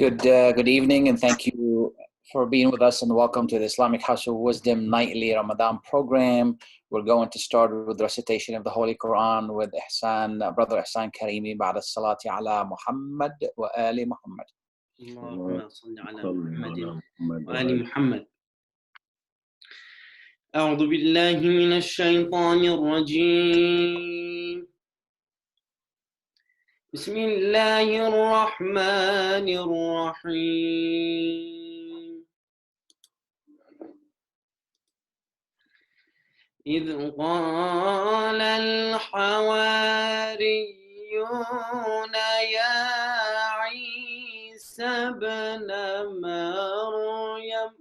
Good evening, and thank you for being with us, and welcome to the Islamic House of Wisdom nightly Ramadan program. We're going to start with the recitation of the Holy Quran with Brother Ihsan Karimi, بعد الصلاة على محمد وآل محمد. اللهم صل على محمد وآل محمد. أعوذ بالله من الشيطان الرجيم. بسم الله الرحمن الرحيم. إذ قال الحواريون يا عيسى ابن مريم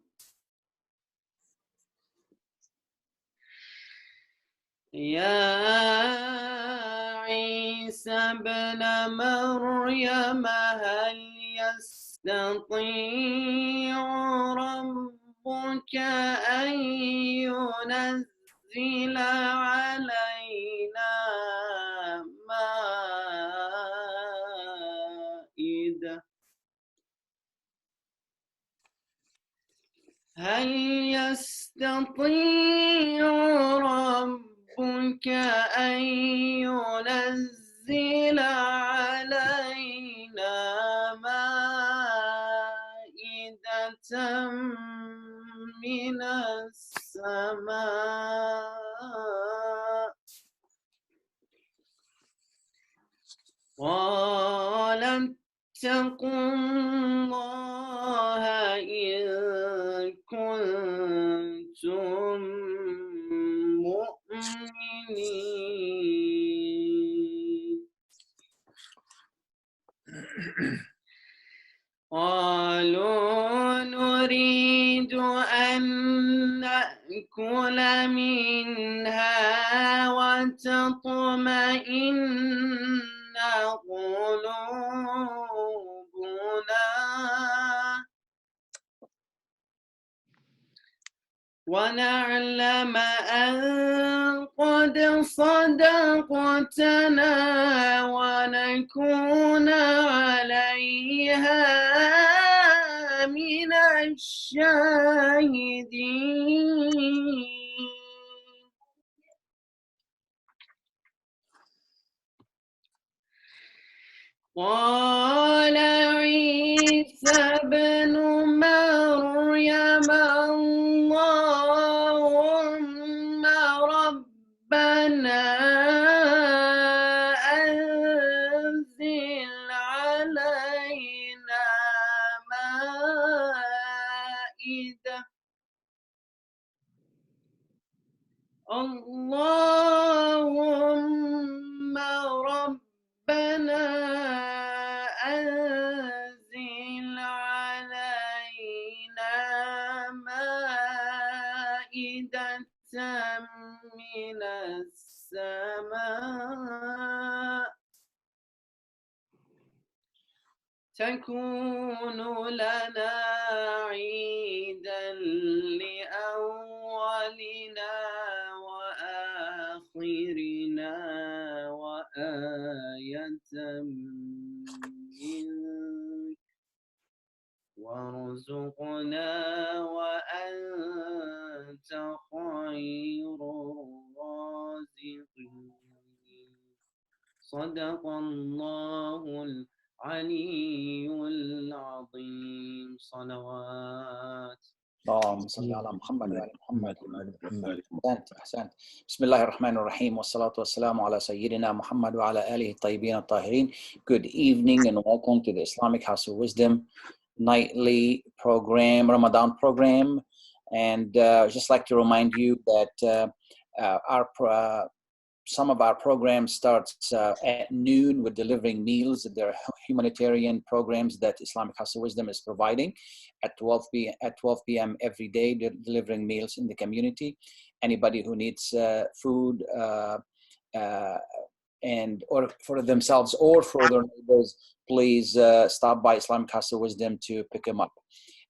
ابن مريم هل يستطيع ربك أن ينزل علينا مائدة هل يستطيع ربك أن ينزل علينا مائدة من السماء قال اتقوا الله إن كنتم مؤمنين قالوا نريد أن نأكل منها وتطمئن قلوبنا ونعلم أن قد صدقتنا ونكون عليها من الشاهدين قال عيسى ابن مريم اللهم ربنا أنزل علينا مائدة اللهم ربنا أنزل علينا مائدة من السماء تكون لنا عيدا لأولنا وآخرنا وآية منك وارزقنا وأنت خير الرازقين صدق الله العلي العظيم صلوات اللهم صل على محمد وآل محمد. أحسنت. بسم الله الرحمن الرحيم والصلاة والسلام على سيدنا محمد وعلى آله الطيبين الطاهرين. Good evening and welcome to the Islamic House of Wisdom nightly program, Ramadan program. And I'd just like to remind you that some of our programs starts at noon with delivering meals. There are humanitarian programs that Islamic House of Wisdom is providing at 12 p.m. every day, delivering meals in the community. Anybody who needs food and or for themselves or for their neighbors, please stop by Islamic House of Wisdom to pick them up.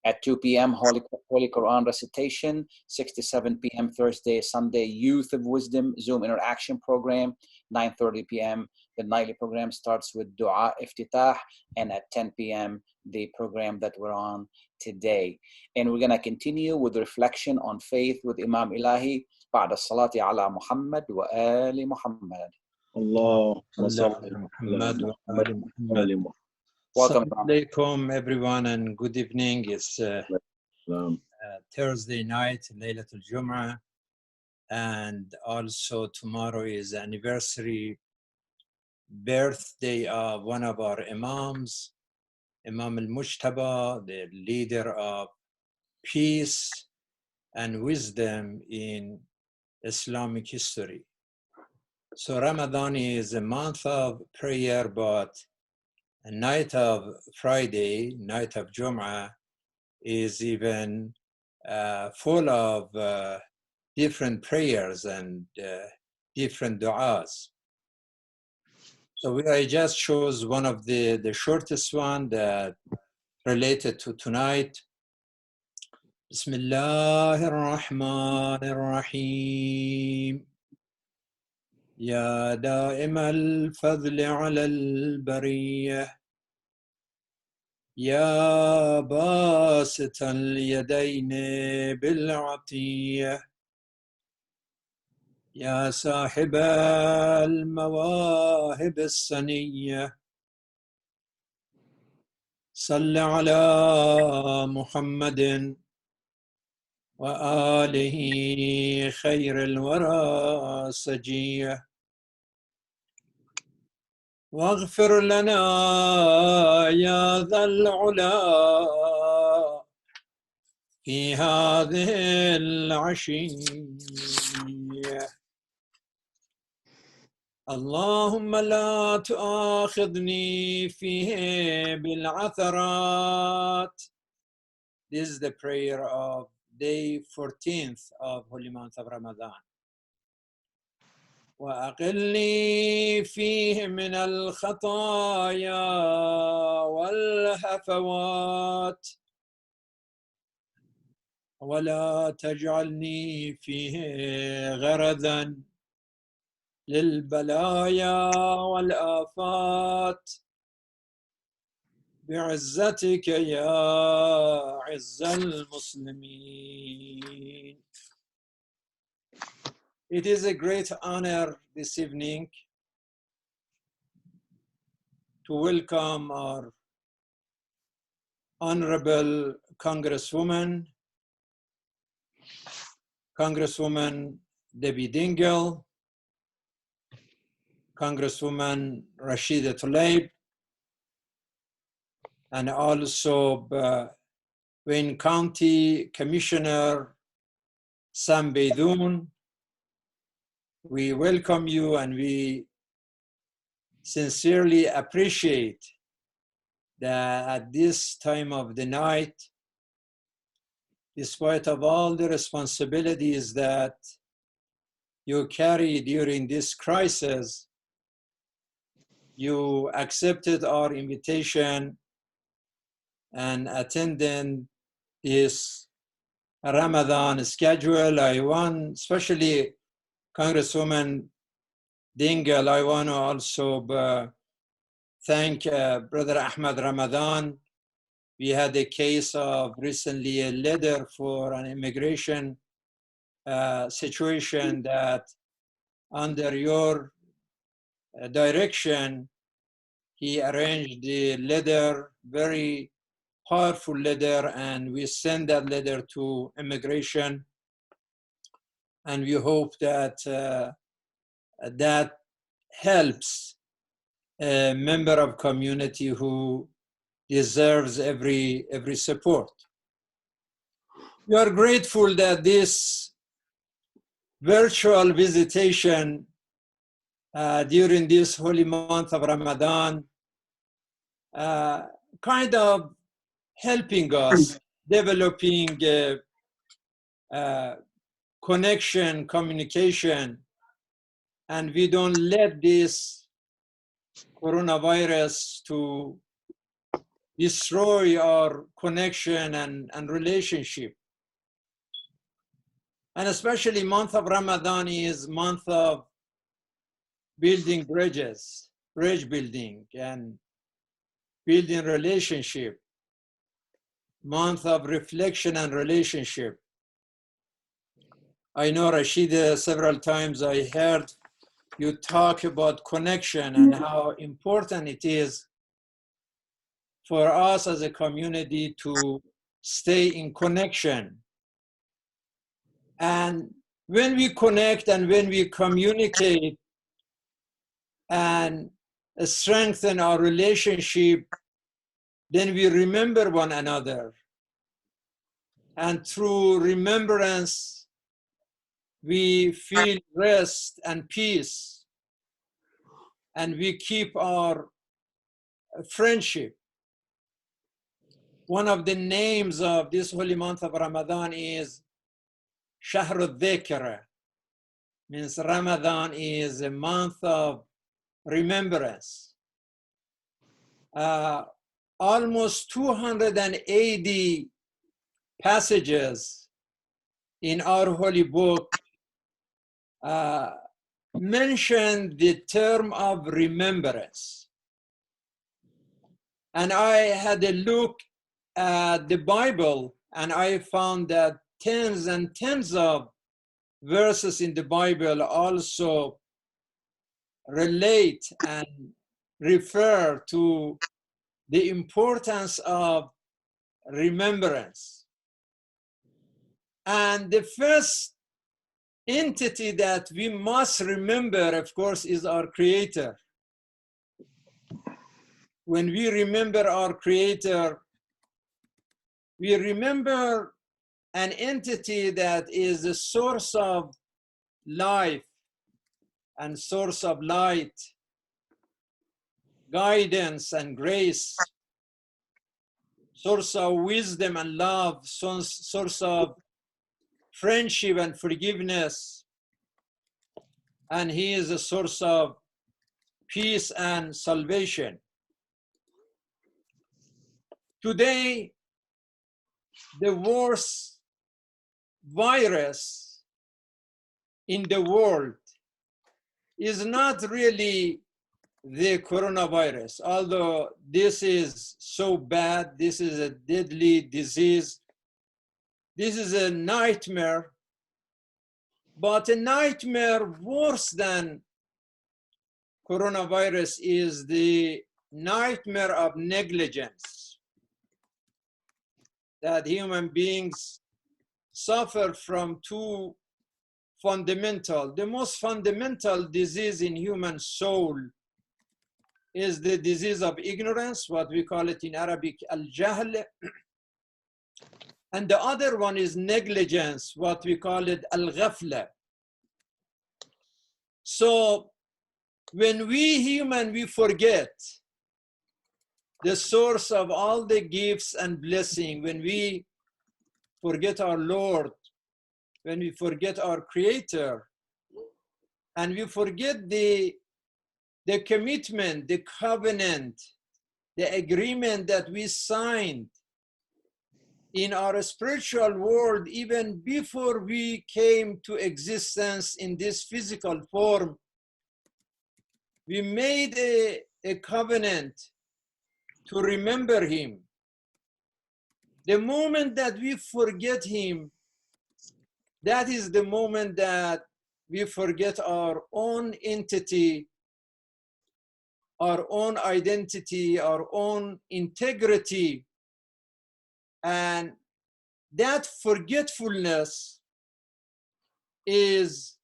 At 2 p.m. Holy Quran recitation, 6 to 7 p.m. Thursday, Sunday Youth of Wisdom Zoom interaction program, 9:30 p.m. The nightly program starts with Dua Iftitah, and at 10 p.m. the program that we're on today. And we're going to continue with reflection on faith with Imam Elahi. بعد الصلاة على محمد وآل محمد. اللهم صل على محمد وآل محمد. Welcome. Assalamu alaikum, everyone, and good evening. It's Thursday night, Laylatul Jum'ah, and also tomorrow is the anniversary birthday of one of our Imams, Imam al-Mujtaba, the leader of peace and wisdom in Islamic history. So Ramadan is a month of prayer, but a night of Friday, night of Jum'ah, is even full of different prayers and different du'as. So I just chose one of the shortest one that related to tonight. Bismillahir Rahmanir Rahim. يا دائم الفضل على البرية يا باسط اليدين بالعطية يا صاحب المواهب السنية صل على محمد وآله خير الورى سجية واغفر لنا يا ذا العلا في هذه العشية اللهم لا تؤاخذني فيه بالعثرات. This is the prayer of day 14th of Holy Month of Ramadan. وأقلني فيه من الخطايا والهفوات ولا تجعلني فيه غرضا للبلايا والآفات بعزتك يا عز المسلمين. It is a great honor this evening to welcome our Honorable Congresswoman Debbie Dingell, Congresswoman Rashida Tlaib, and also Wayne County Commissioner Sam Beydoun. We welcome you and we sincerely appreciate that at this time of the night, despite of all the responsibilities that you carry during this crisis, you accepted our invitation and attended this Ramadan schedule. I want, especially Congresswoman Dingell, I want to also thank Brother Ahmad Ramadan. We had a case of recently a letter for an immigration situation that under your direction, he arranged the letter, very powerful letter, and we send that letter to immigration. And we hope that that helps a member of community who deserves every support. We are grateful that this virtual visitation during this holy month of Ramadan kind of helping us developing connection, communication, and we don't let this coronavirus to destroy our connection and relationship. And especially month of Ramadan is month of building bridges. bridge building and building relationship, month of reflection and relationship. I know, Rashida, several times I heard you talk about connection and how important it is for us as a community to stay in connection. And when we connect and when we communicate and strengthen our relationship, then we remember one another. And through remembrance, we feel rest and peace, and we keep our friendship. One of the names of this holy month of Ramadan is Shahr al-Dhikr, means Ramadan is a month of remembrance. Almost 280 passages in our holy book mention the term of remembrance. And I had a look at the Bible, and I found that tens and tens of verses in the Bible also relate and refer to the importance of remembrance. And the first entity that we must remember, of course, is our Creator. When we remember our Creator, we remember an entity that is the source of life and source of light, guidance and grace, source of wisdom and love, source of friendship and forgiveness, and He is a source of peace and salvation. Today, the worst virus in the world is not really the coronavirus, although this is so bad, this is a deadly disease, this is a nightmare, but a nightmare worse than coronavirus is the nightmare of negligence, that human beings suffer from two fundamental, the most fundamental disease in human soul is the disease of ignorance, what we call it in Arabic, al-jahl. And the other one is negligence, what we call it al-ghafla. So when we human, we forget the source of all the gifts and blessing, when we forget our Lord, when we forget our Creator, and we forget the commitment, the covenant, the agreement that we signed in our spiritual world, even before we came to existence in this physical form, we made a covenant to remember Him. The moment that we forget Him, that is the moment that we forget our own entity, our own identity, our own integrity. And that forgetfulness is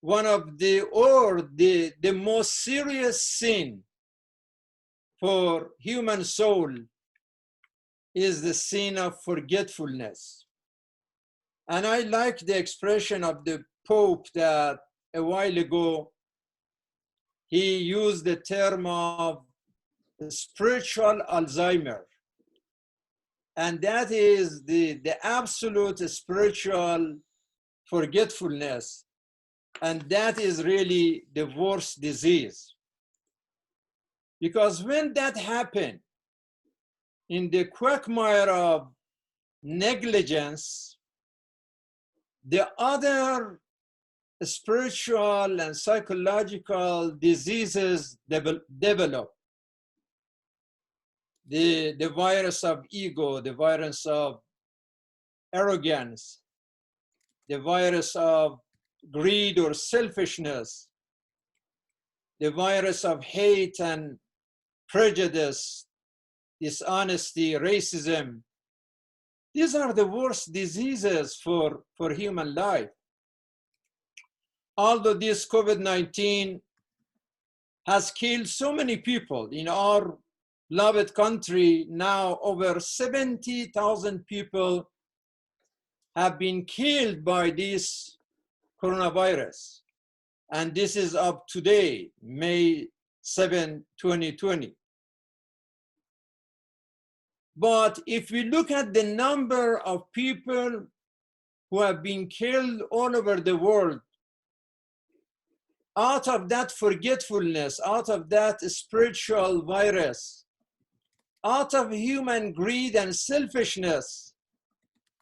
one of the most serious sin for human soul, is the sin of forgetfulness. And I like the expression of the Pope that a while ago, he used the term of spiritual Alzheimer. And that is the absolute spiritual forgetfulness. And that is really the worst disease. Because when that happened, in the quagmire of negligence, the other spiritual and psychological diseases develop. The virus of ego, the virus of arrogance, the virus of greed or selfishness, the virus of hate and prejudice, dishonesty, racism. These are the worst diseases for human life. Although this COVID-19 has killed so many people in our beloved country, now over 70,000 people have been killed by this coronavirus. And this is up today, May 7, 2020. But if we look at the number of people who have been killed all over the world, out of that forgetfulness, out of that spiritual virus, out of human greed and selfishness,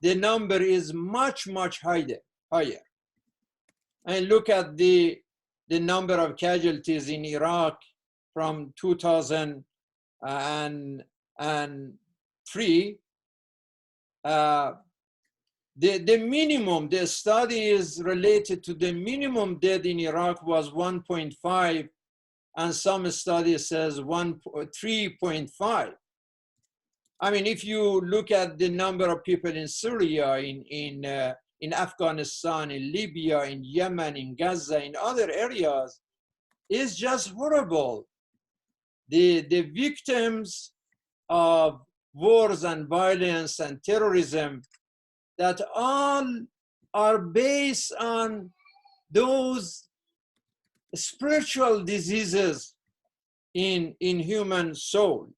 the number is much, much higher. And look at the number of casualties in Iraq from 2003. The minimum, the study is related to the minimum death in Iraq was 1.5, and some study says 3.5. I mean, if you look at the number of people in Syria, in Afghanistan, in Libya, in Yemen, in Gaza, in other areas, it's just horrible. The victims of wars and violence and terrorism that all are based on those spiritual diseases in human soul.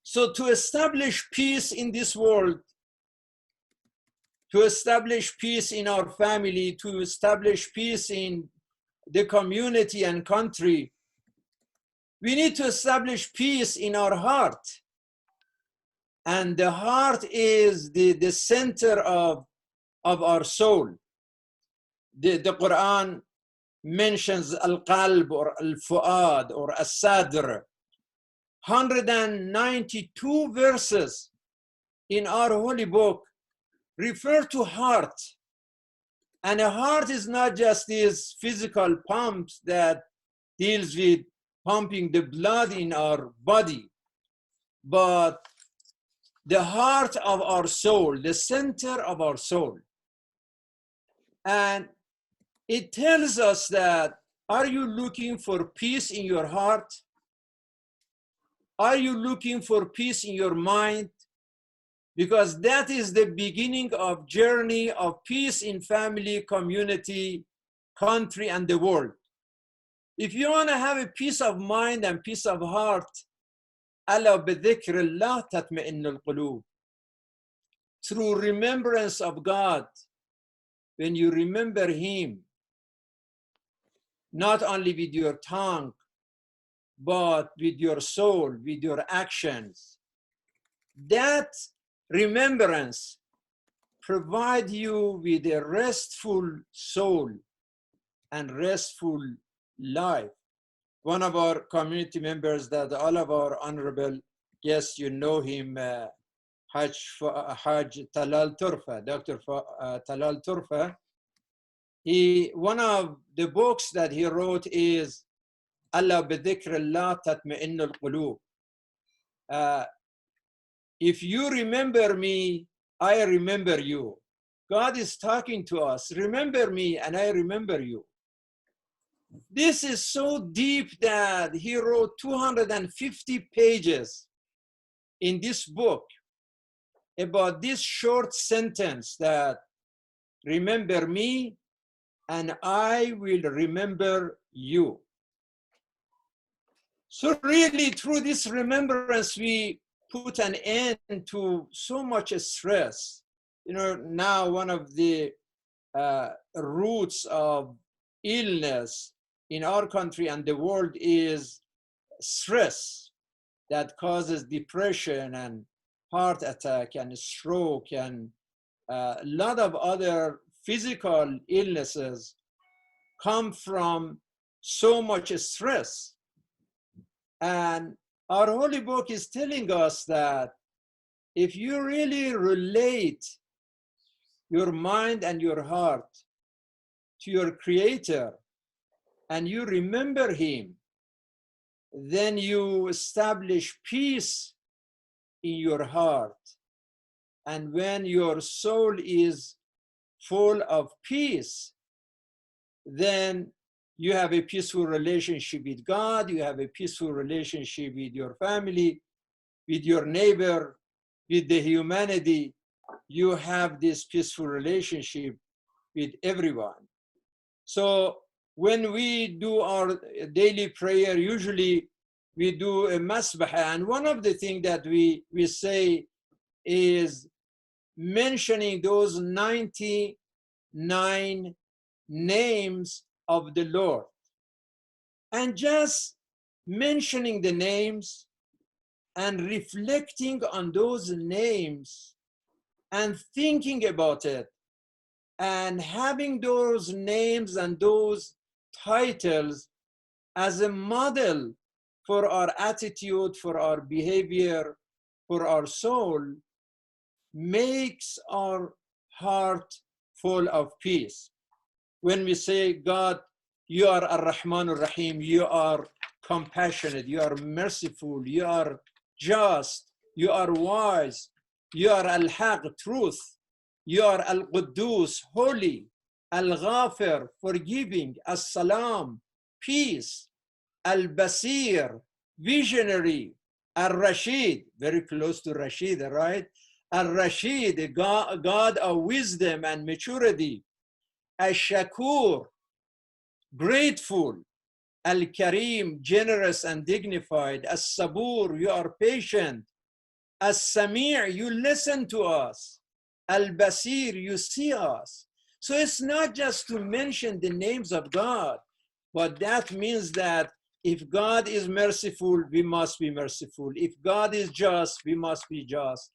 So to establish peace in this world, to establish peace in our family, to establish peace in the community and country, we need to establish peace in our heart. And the heart is the center of our soul. The Quran mentions al-qalb or al-fu'ad or as-sadr. 192 verses in our holy book refer to heart. And a heart is not just these physical pumps that deals with pumping the blood in our body, but the heart of our soul, the center of our soul. And it tells us that, are you looking for peace in your heart? Are you looking for peace in your mind? Because that is the beginning of journey of peace in family, community, country, and the world. If you want to have a peace of mind and peace of heart, ألا بذكر الله تطمئن القلوب. Through remembrance of God, when you remember Him, not only with your tongue, but with your soul, with your actions, that remembrance provides you with a restful soul and restful life. One of our community members that all of our honorable guests, you know him, Haj Talal Turfa, Dr. Talal Turfa. One of the books that he wrote is Allah bidhikr Allah tatma'innu al-qulub. If you remember me, I remember you. God is talking to us. Remember me and I remember you. This is so deep that he wrote 250 pages in this book about this short sentence that remember me and I will remember you. So really through this remembrance, we put an end to so much stress. You know, now one of the roots of illness in our country and the world is stress that causes depression and heart attack and stroke and a lot of other physical illnesses come from so much stress. And our holy book is telling us that if you really relate your mind and your heart to your Creator and you remember Him, then you establish peace in your heart. And when your soul is full of peace, then you have a peaceful relationship with God, you have a peaceful relationship with your family, with your neighbor, with the humanity. You have this peaceful relationship with everyone. So when we do our daily prayer, usually we do a masbah, and one of the things that we say is mentioning those 99 names of the Lord. And just mentioning the names and reflecting on those names and thinking about it and having those names and those titles as a model for our attitude, for our behavior, for our soul, makes our heart full of peace. When we say, God, you are Ar-Rahman Ar-Rahim, you are compassionate, you are merciful, you are just, you are wise, you are Al-Haq, truth, you are Al-Quddus, holy, Al-Ghafir, forgiving, As-Salam, peace, Al-Basir, visionary, Al-Rashid, very close to Rashid, right? Al-Rashid, God of wisdom and maturity, Al-Shakur, grateful, Al-Karim, generous and dignified, As-Sabur, you are patient, As-Sami', you listen to us, Al-Basir, you see us. So it's not just to mention the names of God, but that means that if God is merciful, we must be merciful. If God is just, we must be just.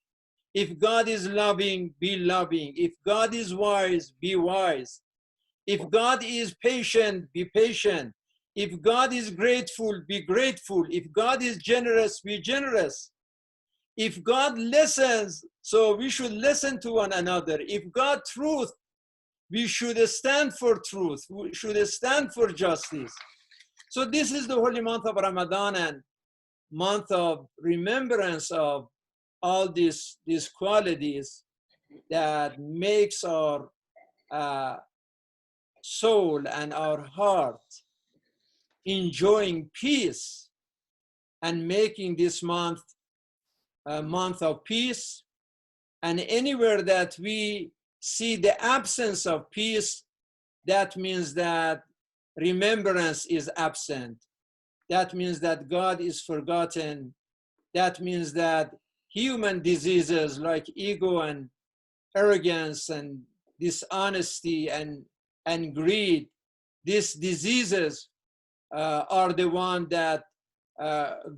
If God is loving, be loving. If God is wise, be wise. If God is patient, be patient. If God is grateful, be grateful. If God is generous, be generous. If God listens, so we should listen to one another. If God truth, we should stand for truth. We should stand for justice. So this is the holy month of Ramadan and month of remembrance of all these qualities that makes our soul and our heart enjoying peace and making this month a month of peace. And anywhere that we see the absence of peace, that means that remembrance is absent. That means that God is forgotten. That means that human diseases like ego and arrogance and dishonesty and greed, these diseases are the one that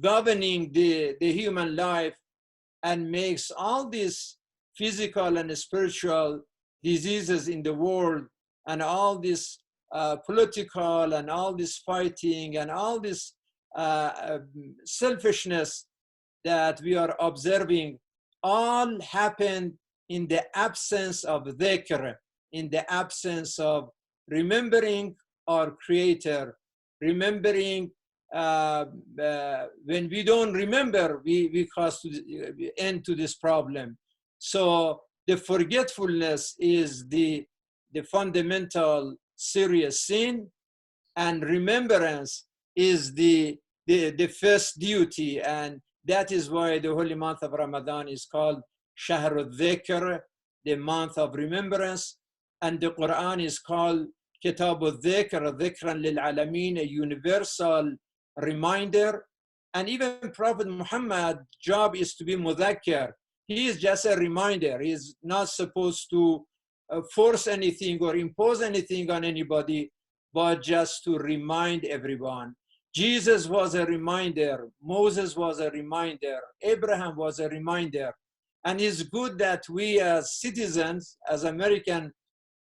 governing the human life and makes all these physical and spiritual diseases in the world and all this political and all this fighting and all this selfishness that we are observing all happened in the absence of dhikr, in the absence of remembering our Creator, remembering when we don't remember, we cause end to this problem. So the forgetfulness is the fundamental serious sin, and remembrance is the first duty, and that is why the holy month of Ramadan is called Shahr al-Dhikr, the month of remembrance, and the Quran is called Kitab al-Dhikr, Dhikran lil-Alameen, a universal reminder. And even Prophet Muhammad's job is to be mudhakkar. He is just a reminder. He is not supposed to force anything or impose anything on anybody, but just to remind everyone. Jesus was a reminder. Moses was a reminder. Abraham was a reminder. And it's good that we as citizens, as American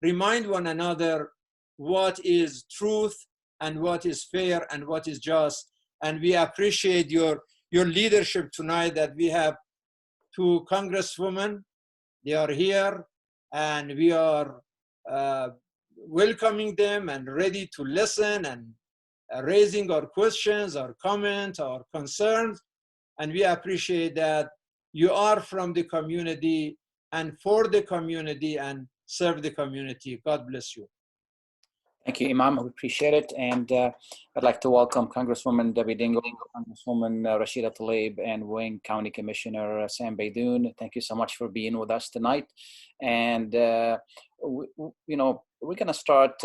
remind one another what is truth and what is fair and what is just. And we appreciate your leadership tonight, that we have two congresswomen. They are here, and we are welcoming them and ready to listen and raising our questions, our comments, our concerns. And we appreciate that you are from the community and for the community and serve the community. God bless you. Thank you, Imam. We appreciate it. And I'd like to welcome Congresswoman Debbie Dingell, Congresswoman Rashida Tlaib, and Wayne County Commissioner Sam Beydoun. Thank you so much for being with us tonight. And, you know, we're going to start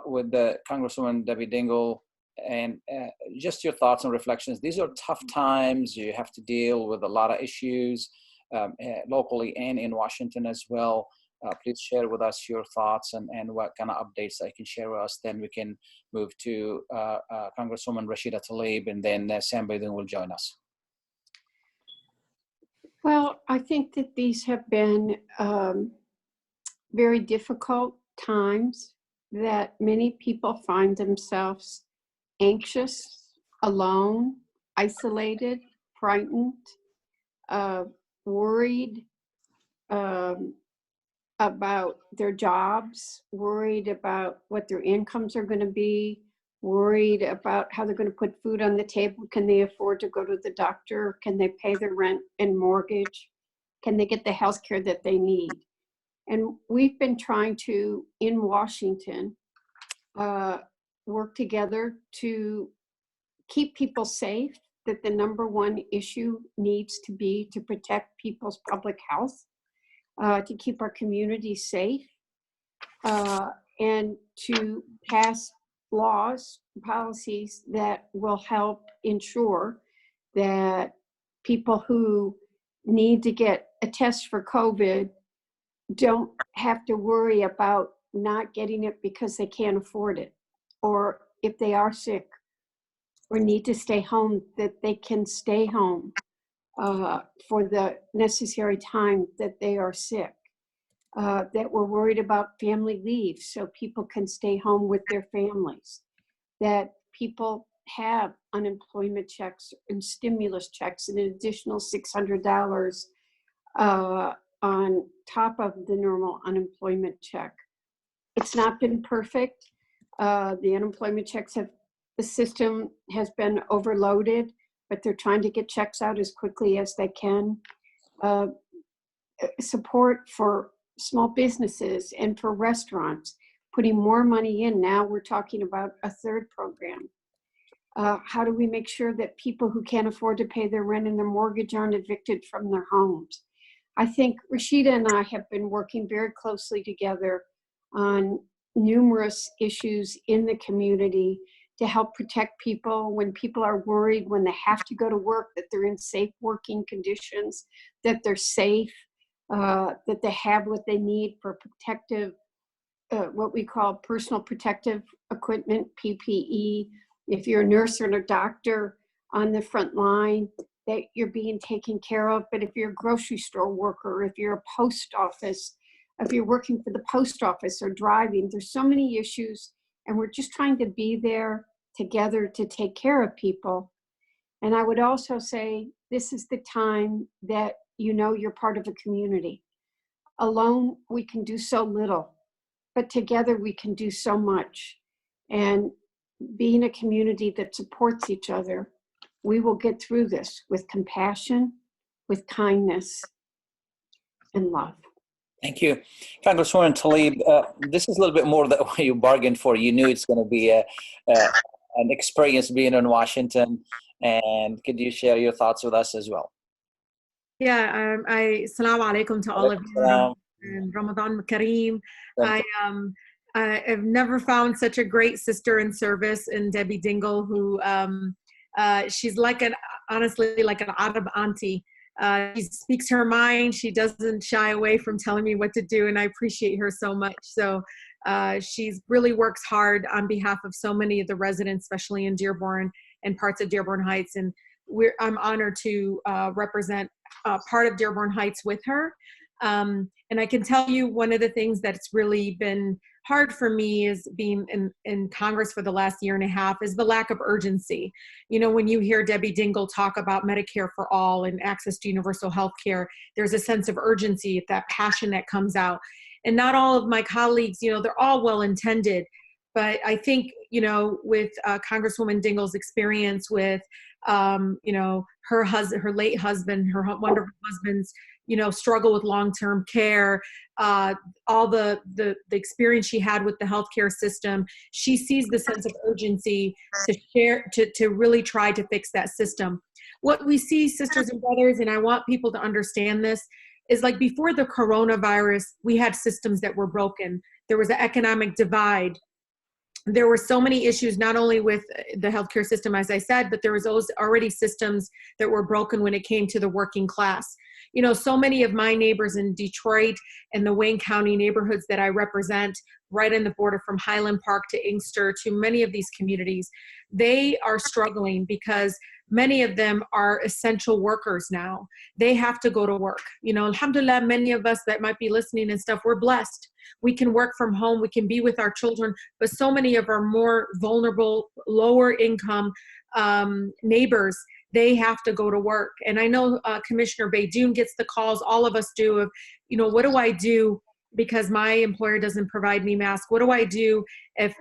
with the Congresswoman Debbie Dingell, and just your thoughts and reflections. These are tough times. You have to deal with a lot of issues locally and in Washington as well. Please share with us your thoughts and what kind of updates that you can share with us. Then we can move to Congresswoman Rashida Tlaib, and then Sam Beydoun will join us. Well, I think that these have been very difficult times, that many people find themselves anxious, alone, isolated, frightened, worried about their jobs, worried about what their incomes are going to be, worried about how they're going to put food on the table. Can they afford to go to the doctor? Can they pay their rent and mortgage? Can they get the health care that they need? And we've been trying to, in Washington, work together to keep people safe, that the number one issue needs to be to protect people's public health, to keep our communities safe, and to pass laws, policies that will help ensure that people who need to get a test for COVID don't have to worry about not getting it because they can't afford it, or if they are sick or need to stay home, that they can stay home for the necessary time that they are sick, that we're worried about family leave so people can stay home with their families, that people have unemployment checks and stimulus checks and an additional $600 on top of the normal unemployment check. It's not been perfect. The unemployment checks the system has been overloaded, but they're trying to get checks out as quickly as they can. Support for small businesses and for restaurants, putting more money in. Now we're talking about a third program. How do we make sure that people who can't afford to pay their rent and their mortgage aren't evicted from their homes? I think Rashida and I have been working very closely together on numerous issues in the community to help protect people when people are worried, when they have to go to work, that they're in safe working conditions, that they're safe, that they have what they need for protective, what we call personal protective equipment, PPE. If you're a nurse or a doctor on the front line, that you're being taken care of. But if you're a grocery store worker, if you're a post office, if you're working for the post office or driving, there's so many issues, and we're just trying to be there together to take care of people. And I would also say, this is the time that you know you're part of a community. Alone, we can do so little, but together we can do so much. And being a community that supports each other, we will get through this with compassion, with kindness, and love. Thank you. Congresswoman Tlaib, this is a little bit more than what you bargained for. You knew it's going to be an experience being in Washington, and could you share your thoughts with us as well? Yeah, Assalamu alaikum to all of you, and Ramadan Kareem. I've never found such a great sister in service in Debbie Dingell, who she's like honestly like an Arab auntie. She speaks her mind. She doesn't shy away from telling me what to do, and I appreciate her so much. So she really works hard on behalf of so many of the residents, especially in Dearborn and parts of Dearborn Heights. And I'm honored to represent part of Dearborn Heights with her. And I can tell you one of the things that's really been hard for me is being in Congress for the last year and a half is the lack of urgency. You know, when you hear Debbie Dingell talk about Medicare for all and access to universal health care, there's a sense of urgency, that passion that comes out. And not all of my colleagues, you know, they're all well-intended, but I think, you know, with Congresswoman Dingell's experience with, you know, her late husband, her wonderful husband's, you know, struggle with long-term care, all the experience she had with the healthcare system, she sees the sense of urgency to share, to really try to fix that system. What we see, sisters and brothers, and I want people to understand this, is like before the coronavirus, we had systems that were broken. There was an economic divide. There were so many issues, not only with the healthcare system, as I said, but there was already systems that were broken when it came to the working class. You know, so many of my neighbors in Detroit and the Wayne County neighborhoods that I represent, right in the border from Highland Park to Inkster to many of these communities, they are struggling because many of them are essential workers now. They have to go to work. You know, alhamdulillah, many of us that might be listening and stuff, we're blessed. We can work from home, we can be with our children, but so many of our more vulnerable, lower income neighbors, they have to go to work. And I know Commissioner Beydoun gets the calls, all of us do, of, you know, what do I do because my employer doesn't provide me masks? What do I do if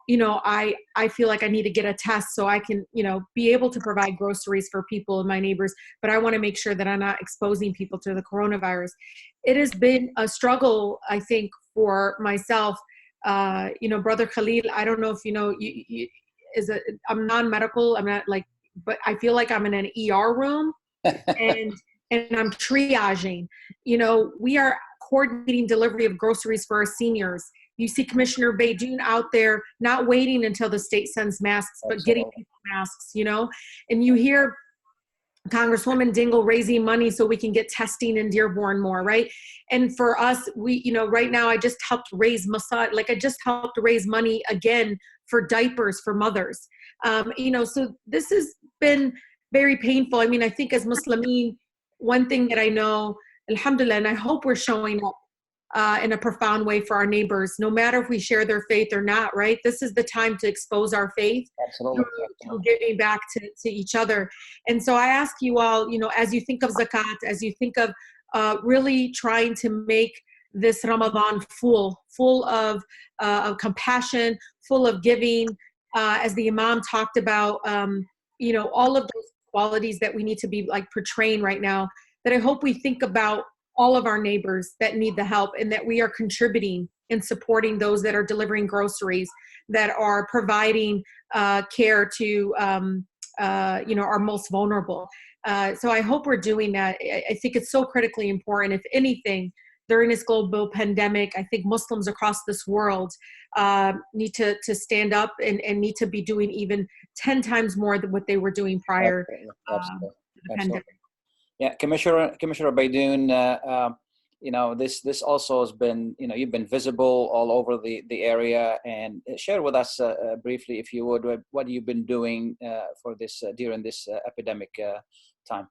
you know, I feel like I need to get a test so I can, you know, be able to provide groceries for people and my neighbors, but I want to make sure that I'm not exposing people to the coronavirus. It has been a struggle, I think, for myself. You know, Brother Khalil, I don't know if you know, I'm non-medical, I'm not like, but I feel like I'm in an ER room and I'm triaging. You know, we are coordinating delivery of groceries for our seniors. You see Commissioner Beydoun out there not waiting until the state sends masks, but getting people masks, you know? And you hear Congresswoman Dingell raising money so we can get testing in Dearborn more, right? And for us, we, you know, right now I just helped raise I just helped raise money again for diapers for mothers. You know, so this has been very painful. I mean, I think as Muslimin, one thing that I know, alhamdulillah, and I hope we're showing up in a profound way for our neighbors, no matter if we share their faith or not, right? This is the time to expose our faith through giving back to each other. And so I ask you all, you know, as you think of zakat, as you think of really trying to make this Ramadan full of compassion, full of giving, as the Imam talked about, you know, all of those qualities that we need to be like portraying right now, that I hope we think about all of our neighbors that need the help, and that we are contributing and supporting those that are delivering groceries, that are providing care to you know, our most vulnerable. So I hope we're doing that. I think it's so critically important. If anything, during this global pandemic, I think Muslims across this world need to stand up and need to be doing even 10 times more than what they were doing prior to the pandemic. Yeah, Commissioner Beydoun, you know, this also has been, you know, you've been visible all over the area, and share with us briefly, if you would, what you've been doing for this during this epidemic time.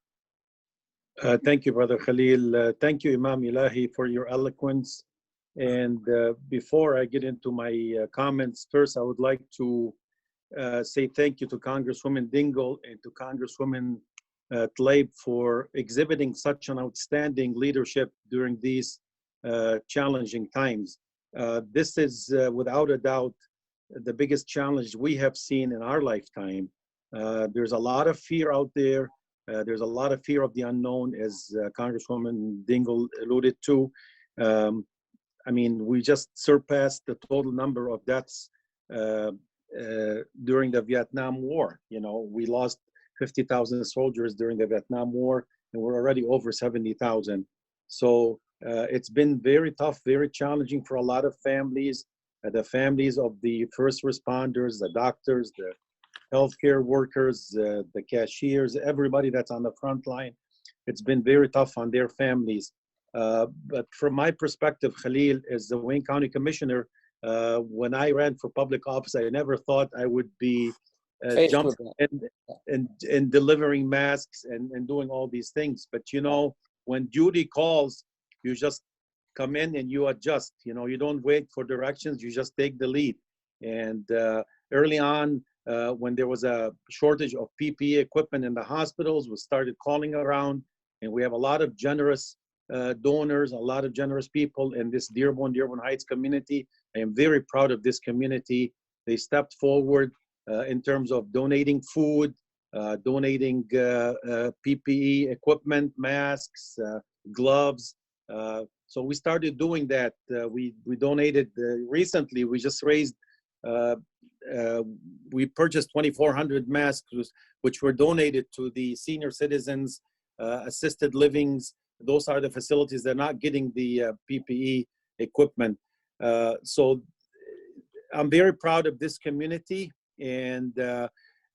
Thank you, Brother Khalil. Thank you, Imam Elahi, for your eloquence. And before I get into my comments, first I would like to say thank you to Congresswoman Dingell and to Congresswoman Tlaib for exhibiting such an outstanding leadership during these challenging times. This is without a doubt the biggest challenge we have seen in our lifetime. There's a lot of fear out there. There's a lot of fear of the unknown, as Congresswoman Dingell alluded to. I mean, we just surpassed the total number of deaths during the Vietnam War. You know, we lost 50,000 soldiers during the Vietnam War, and we're already over 70,000. So it's been very tough, very challenging for a lot of families, the families of the first responders, the doctors, the healthcare workers, the cashiers, everybody that's on the front line. It's been very tough on their families. But from my perspective, Khalil, as the Wayne County Commissioner, when I ran for public office, I never thought I would be jumping and delivering masks and doing all these things. But you know, when duty calls, You just come in and you adjust. You know, you don't wait for directions. You just take the lead. And early on, when there was a shortage of PPE equipment in the hospitals, we started calling around, and we have a lot of generous donors, a lot of generous people in this Dearborn Heights community. I am very proud of this community. They stepped forward in terms of donating food, donating PPE equipment, masks, gloves. So we started doing that. We donated recently. We just raised. We purchased 2,400 masks, which were donated to the senior citizens, assisted livings. Those are the facilities that are not getting the PPE equipment. So I'm very proud of this community. And,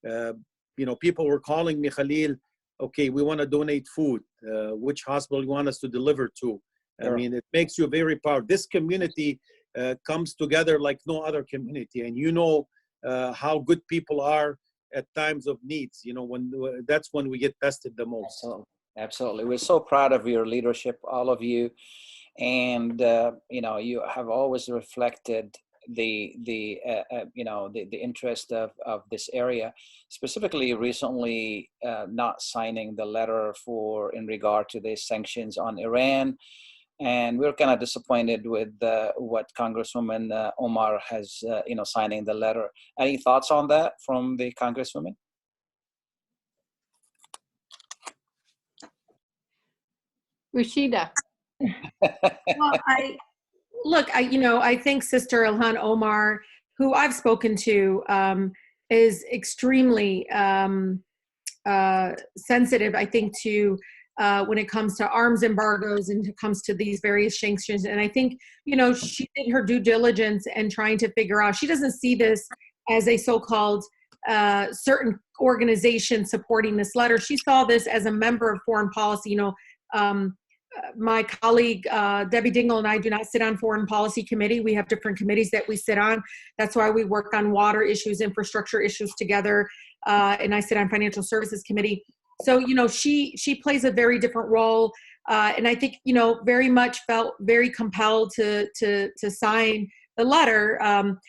you know, people were calling me, Khalil, okay, we want to donate food. Which hospital you want us to deliver to? I mean, it makes you very proud. This community comes together like no other community. And you know how good people are at times of needs. You know, that's when we get tested the most. Absolutely. Absolutely. We're so proud of your leadership, all of you. And, you know, you have always reflected the interest of this area, specifically recently not signing the letter in regard to the sanctions on Iran. And we're kind of disappointed with what Congresswoman Omar has, signing the letter. Any thoughts on that from the Congresswoman? Rashida. Well, I think Sister Ilhan Omar, who I've spoken to, is extremely sensitive, I think, to when it comes to arms embargoes and it comes to these various sanctions. And I think, you know, she did her due diligence and trying to figure out, she doesn't see this as a so-called certain organization supporting this letter. She saw this as a member of foreign policy. You know, my colleague, Debbie Dingell, and I do not sit on foreign policy committee. We have different committees that we sit on. That's why we work on water issues, infrastructure issues together. And I sit on financial services committee. So, you know, she plays a very different role. And I think, you know, very much felt very compelled to sign the letter.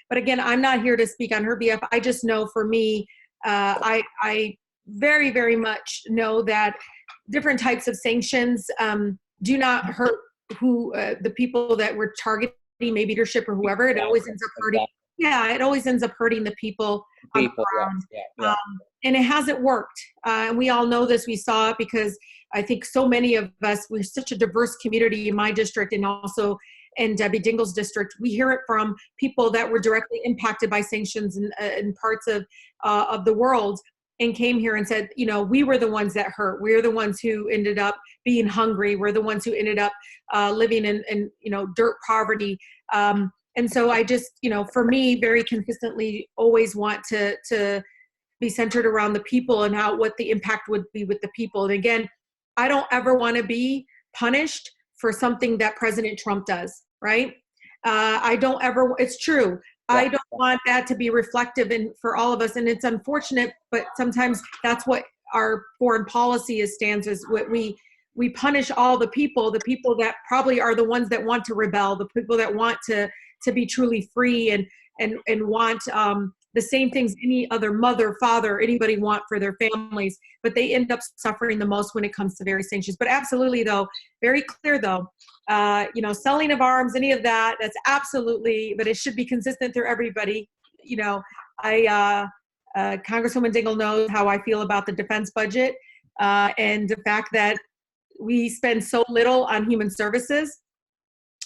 But again, I'm not here to speak on her behalf. I just know for me, I very, very much know that different types of sanctions do not hurt the people that we're targeting, maybe leadership or whoever. It always ends up hurting. Yeah, it always ends up hurting the people on the ground. Yeah. And it hasn't worked. And we all know this. We saw it because I think so many of us, we're such a diverse community in my district and also in Debbie Dingell's district. We hear it from people that were directly impacted by sanctions in parts of the world, and came here and said, you know, we were the ones that hurt. We're the ones who ended up being hungry. We're the ones who ended up living in you know, dirt poverty. And so I just, you know, for me, very consistently always want to be centered around the people and what the impact would be with the people. And again, I don't ever want to be punished for something that President Trump does, right? I don't ever, it's true. I don't want that to be reflective for all of us. And it's unfortunate, but sometimes that's what our foreign policy stands as. What we punish all the people that probably are the ones that want to rebel, the people that want to be truly free and want the same things any other mother, father, anybody want for their families, but they end up suffering the most when it comes to various sanctions. But absolutely, though, very clear, though, you know, selling of arms, any of that, that's absolutely, but it should be consistent through everybody. You know, Congresswoman Dingell knows how I feel about the defense budget and the fact that we spend so little on human services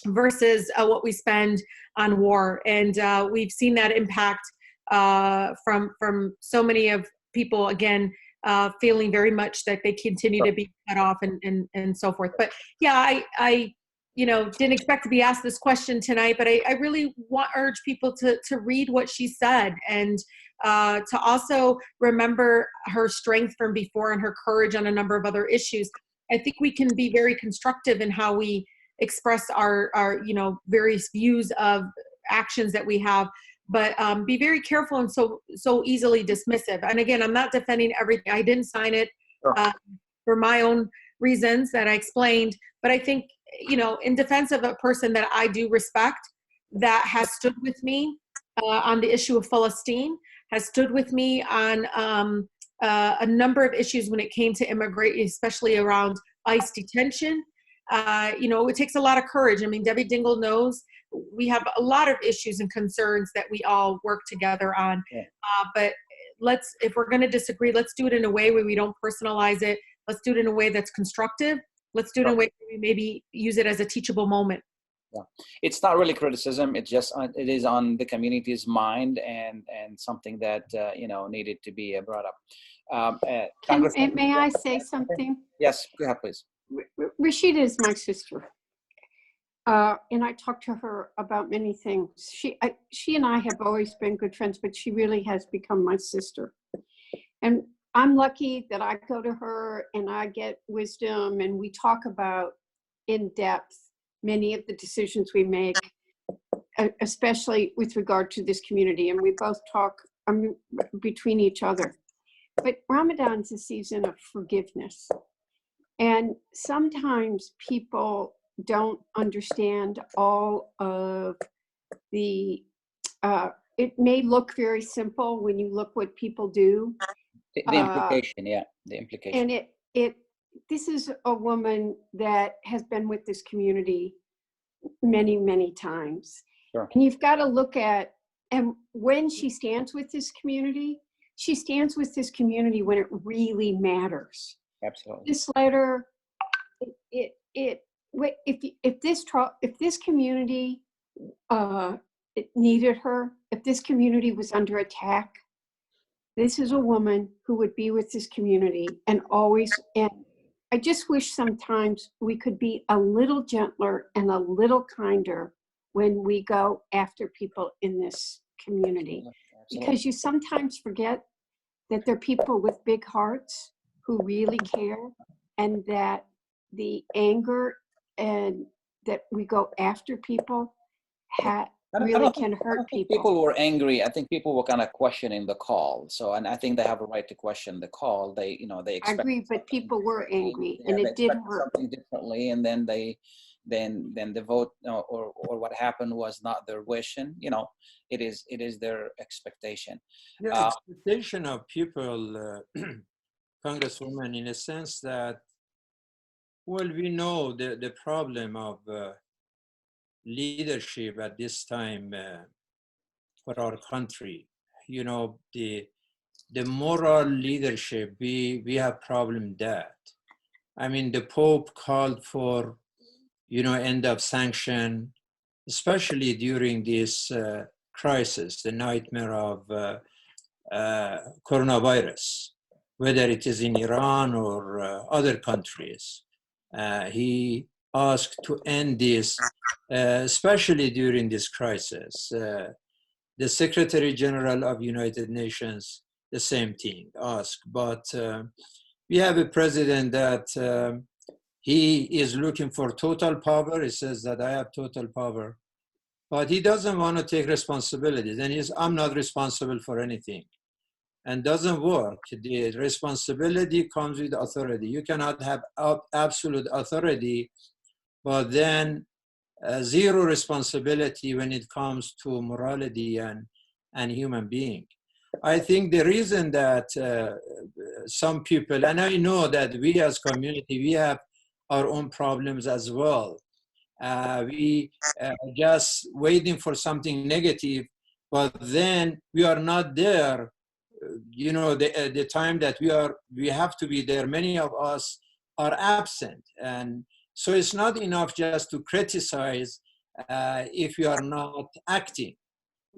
versus what we spend on war. And we've seen that impact from so many of people, again, feeling very much that they continue to be cut off and so forth. But yeah, I you know, didn't expect to be asked this question tonight, but I really urge people to read what she said and to also remember her strength from before and her courage on a number of other issues. I think we can be very constructive in how we express our you know, various views of actions that we have, but be very careful and so easily dismissive. And again, I'm not defending everything. I didn't sign it for my own reasons that I explained, but I think you know, in defense of a person that I do respect, that has stood with me on the issue of Palestine, has stood with me on a number of issues when it came to immigration, especially around ICE detention. You know, it takes a lot of courage. I mean, Debbie Dingell knows we have a lot of issues and concerns that we all work together on. Yeah. But if we're going to disagree, let's do it in a way where we don't personalize it. Let's do it in a way that's constructive. Let's do it in a way where we maybe use it as a teachable moment. Yeah, it's not really criticism. It's just it is on the community's mind and something that you know, needed to be brought up. May I say something? Yes, go ahead, please. Rashida is my sister, and I talk to her about many things. She and I have always been good friends, but she really has become my sister. And I'm lucky that I go to her and I get wisdom, and we talk about in depth many of the decisions we make, especially with regard to this community. And we both talk between each other. But Ramadan's a season of forgiveness. And sometimes people don't understand all of the, it may look very simple when you look what people do. The implication, yeah, the implication. And this is a woman that has been with this community many, many times. Sure. And you've got to look at, and when she stands with this community, she stands with this community when it really matters. Absolutely. This letter, if this community it needed her, if this community was under attack, this is a woman who would be with this community and always. And I just wish sometimes we could be a little gentler and a little kinder when we go after people in this community. Absolutely. Because you sometimes forget that there are people with big hearts who really care, and that the anger and that we go after people really can hurt people. People were angry. I think people were kind of questioning the call. So, and I think they have a right to question the call. They, you know, they expect. I agree, but people were angry, and it did hurt. Something differently, and then then the vote or what happened was not their wish, and you know, it is their expectation. The expectation of people, Congresswoman, in a sense that, well, we know the problem of leadership at this time for our country. You know, the moral leadership, we have problem that. I mean, the Pope called for, you know, end of sanction, especially during this crisis, the nightmare of coronavirus, whether it is in Iran or other countries. He asked to end this, especially during this crisis. The Secretary General of United Nations, the same thing, asked. But we have a president that he is looking for total power. He says that I have total power, but he doesn't want to take responsibility. Then I'm not responsible for anything, and doesn't work. The responsibility comes with authority. You cannot have absolute authority, but then zero responsibility when it comes to morality and human being. I think the reason that some people, and I know that we as community, we have our own problems as well. We just waiting for something negative, but then we are not there. You know, the time that we have to be there, many of us are absent. And so it's not enough just to criticize if you are not acting.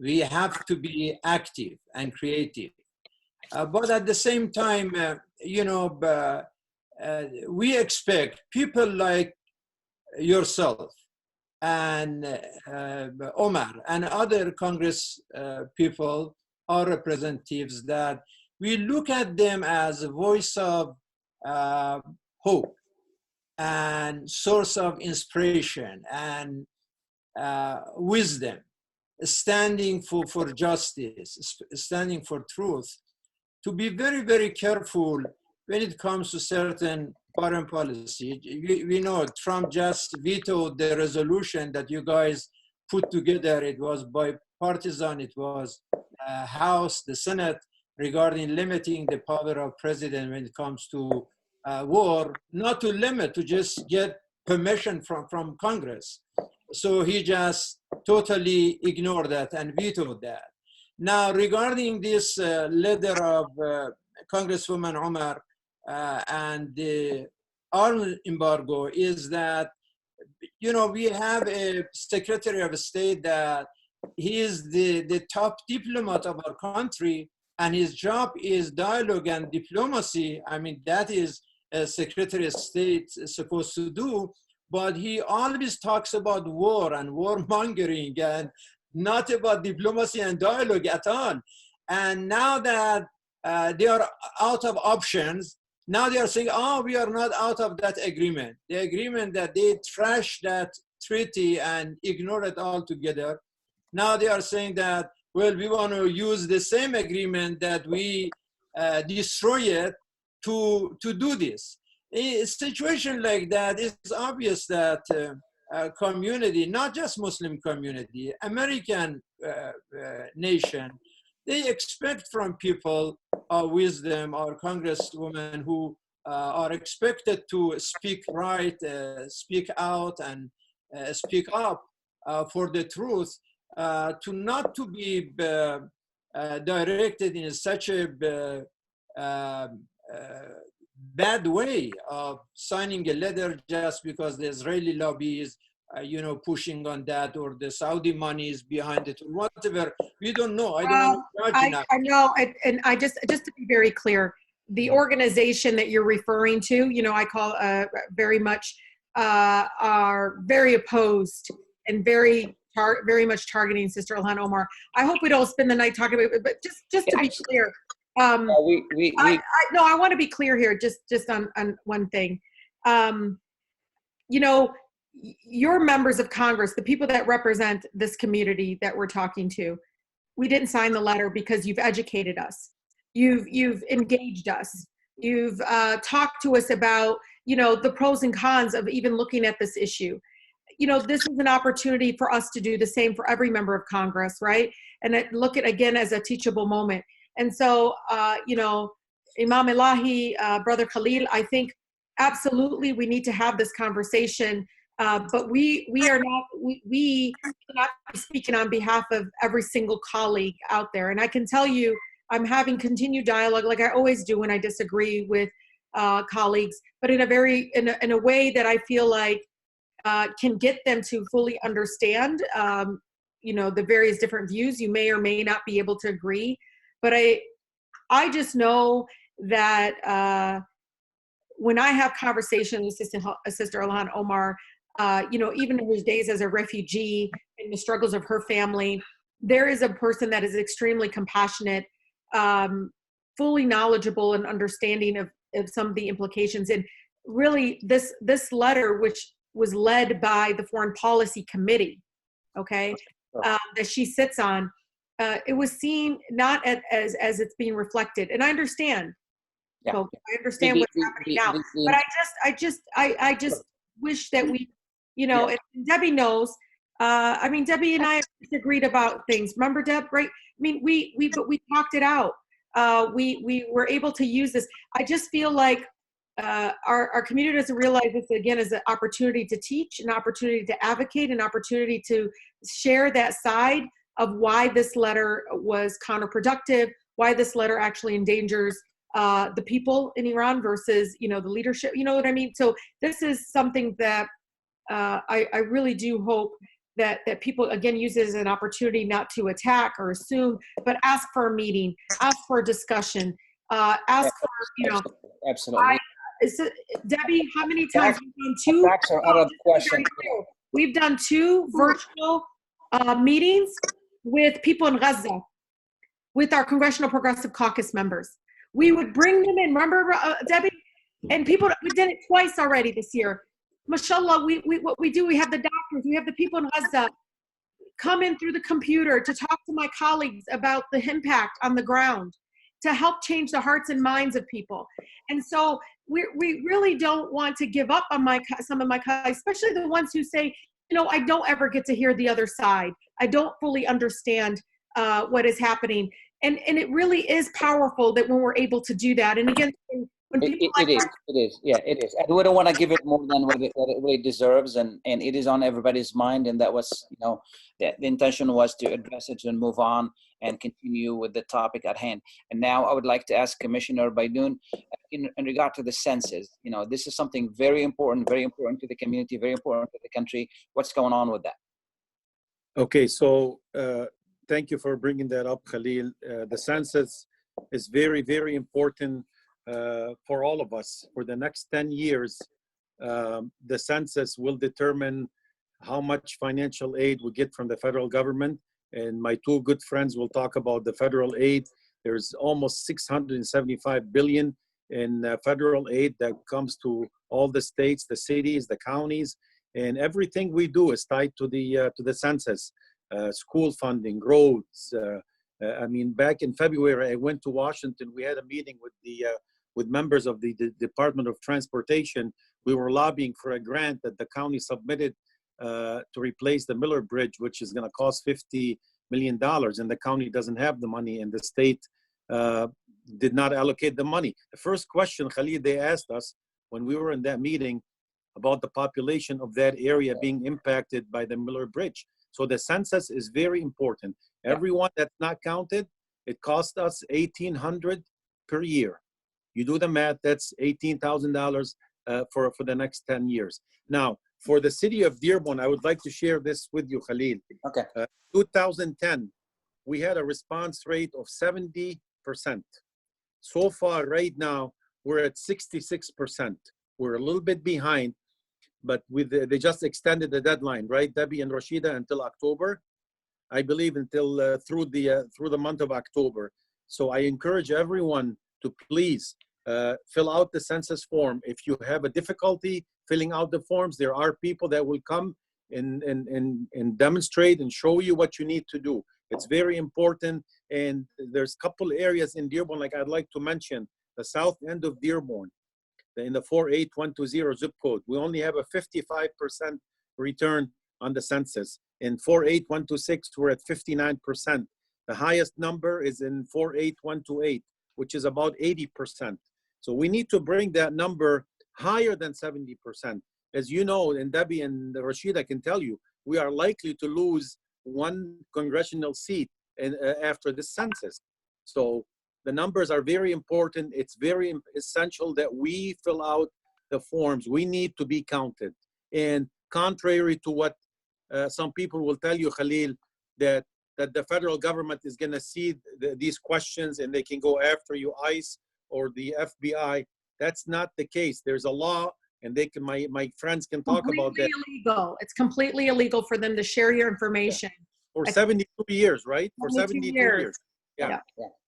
We have to be active and creative. But at the same time, you know, we expect people like yourself and Omar and other Congress people, our representatives, that we look at them as a voice of hope and source of inspiration and wisdom, standing for justice, standing for truth, to be very, very careful when it comes to certain foreign policy. We know Trump just vetoed the resolution that you guys put together. It was bipartisan. It was House, the Senate, regarding limiting the power of president when it comes to war, not to limit, to just get permission from Congress. So he just totally ignored that and vetoed that. Now, regarding this letter of Congresswoman Omar and the arms embargo, is that, you know, we have a Secretary of State that he is the top diplomat of our country, and his job is dialogue and diplomacy. I mean, that is a Secretary of State supposed to do, but he always talks about war and warmongering and not about diplomacy and dialogue at all. And now that they are out of options, now they are saying, oh, we are not out of that agreement. The agreement that they trashed that treaty and ignored it altogether. Now they are saying that, well, we want to use the same agreement that we destroy it to do this. A situation like that, is obvious that community, not just Muslim community, American nation, they expect from people wisdom, or congresswomen who are expected to speak right, speak out, and speak up for the truth, to not to be directed in such a bad way of signing a letter just because the Israeli lobby is, you know, pushing on that, or the Saudi money is behind it, or whatever. We don't know. I don't know. I know, and I just to be very clear, the organization that you're referring to, you know, I call very much are very opposed and very much targeting Sister Ilhan Omar. I hope we don't spend the night talking about it, but just to be clear. I want to be clear here, just on one thing. You know, your members of Congress, the people that represent this community that we're talking to, we didn't sign the letter because you've educated us. You've engaged us. You've talked to us about, you know, the pros and cons of even looking at this issue. You know, this is an opportunity for us to do the same for every member of Congress, right? And look at, again, as a teachable moment. And so, you know, Imam Elahi, Brother Khalil, I think absolutely we need to have this conversation, but we cannot be speaking on behalf of every single colleague out there. And I can tell you, I'm having continued dialogue, like I always do when I disagree with colleagues, but in a way that I feel like can get them to fully understand, you know, the various different views. You may or may not be able to agree, but I just know that when I have conversations with Sister Ilhan Omar, you know, even in her days as a refugee and the struggles of her family, there is a person that is extremely compassionate, fully knowledgeable and understanding of some of the implications. And really this letter, which was led by the Foreign Policy Committee, okay, that she sits on, it was seen not as it's being reflected. And I understand, folks, I understand what's happening now, but I just wish that we, you know, and Debbie knows, I mean, Debbie and I disagreed about things. Remember, Deb, right? I mean, but we talked it out. We were able to use this. I just feel like our community doesn't realize this, again, as an opportunity to teach, an opportunity to advocate, an opportunity to share that side of why this letter was counterproductive, why this letter actually endangers the people in Iran versus, you know, the leadership. You know what I mean? So this is something that I really do hope that people, again, use it as an opportunity not to attack or assume, but ask for a meeting, ask for a discussion, ask for, you know. Absolutely. Debbie, how many times have we done two? Facts are out of question. We've done 2 virtual meetings with people in Gaza, with our Congressional Progressive Caucus members. We would bring them in, remember, Debbie? And people, we did it twice already this year. Mashallah, what we do, we have the doctors, we have the people in Gaza come in through the computer to talk to my colleagues about the impact on the ground, to help change the hearts and minds of people. And so we really don't want to give up on some of my colleagues, especially the ones who say, I don't ever get to hear the other side. I don't fully understand what is happening. And it really is powerful that when we're able to do that. And again, when people it is. Yeah, it is. And we don't want to give it more than what it really deserves. And it is on everybody's mind. And that was, the intention was to address it and move on and continue with the topic at hand. And now I would like to ask Commissioner Beydoun, in regard to the census, this is something very important to the community, very important to the country. What's going on with that? Okay, so thank you for bringing that up, Khalil. The census is very, very important for all of us. For the next 10 years, the census will determine how much financial aid we get from the federal government. And my two good friends will talk about the federal aid. There's almost 675 billion in federal aid that comes to all the states, the cities, the counties, and everything we do is tied to the census. School funding, roads. Back in February, I went to Washington. We had a meeting with members of the Department of Transportation. We were lobbying for a grant that the county submitted to replace the Miller Bridge, which is going to cost $50 million, and the county doesn't have the money, and the state did not allocate the money. The first question, Khalid, they asked us when we were in that meeting about the population of that area being impacted by the Miller Bridge. So the census is very important. Everyone that's not counted, it costs us $1,800 per year. You do the math, that's $18,000 for the next 10 years. Now, for the city of Dearborn, I would like to share this with you, Khalil. Okay. 2010, we had a response rate of 70%. So far, right now, we're at 66%. We're a little bit behind, but they just extended the deadline, right, Debbie and Rashida, until October, I believe, until through the month of October. So I encourage everyone to please fill out the census form. If you have a difficulty filling out the forms, there are people that will come and demonstrate and show you what you need to do. It's very important. And there's a couple areas in Dearborn, like I'd like to mention, the south end of Dearborn, in the 48120 zip code. We only have a 55% return on the census. In 48126, we're at 59%. The highest number is in 48128, which is about 80%. So we need to bring that number higher than 70%. As you know, and Debbie and Rashida can tell you, we are likely to lose one congressional seat after the census. So the numbers are very important. It's very essential that we fill out the forms. We need to be counted. And contrary to what some people will tell you, Khalil, that the federal government is going to see these questions and they can go after you, ICE or the FBI. That's not the case. There's a law, and they can. My friends can talk about that. Illegal. It's completely illegal for them to share your information. For 72 years, right? For 72 years. Yeah.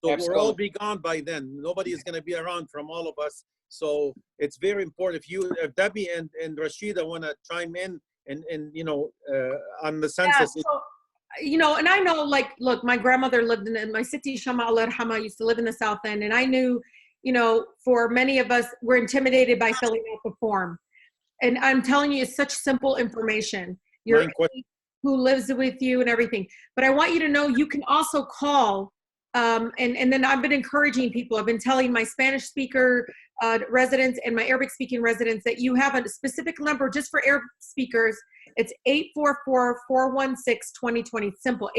So Absolutely. we'll all be gone by then. Nobody is going to be around from all of us. So it's very important. If Debbie and Rashida want to chime in and on the census. Yeah, and I know, like, look, my grandmother lived in my city, Shama Allah Rahma, used to live in the South End, and I knew, for many of us, we're intimidated by filling out the form. And I'm telling you, it's such simple information. Who lives with you and everything. But I want you to know you can also call, and then I've been encouraging people. I've been telling my Spanish speaker residents and my Arabic speaking residents that you have a specific number just for Arabic speakers. It's 844-416-2020. Simple,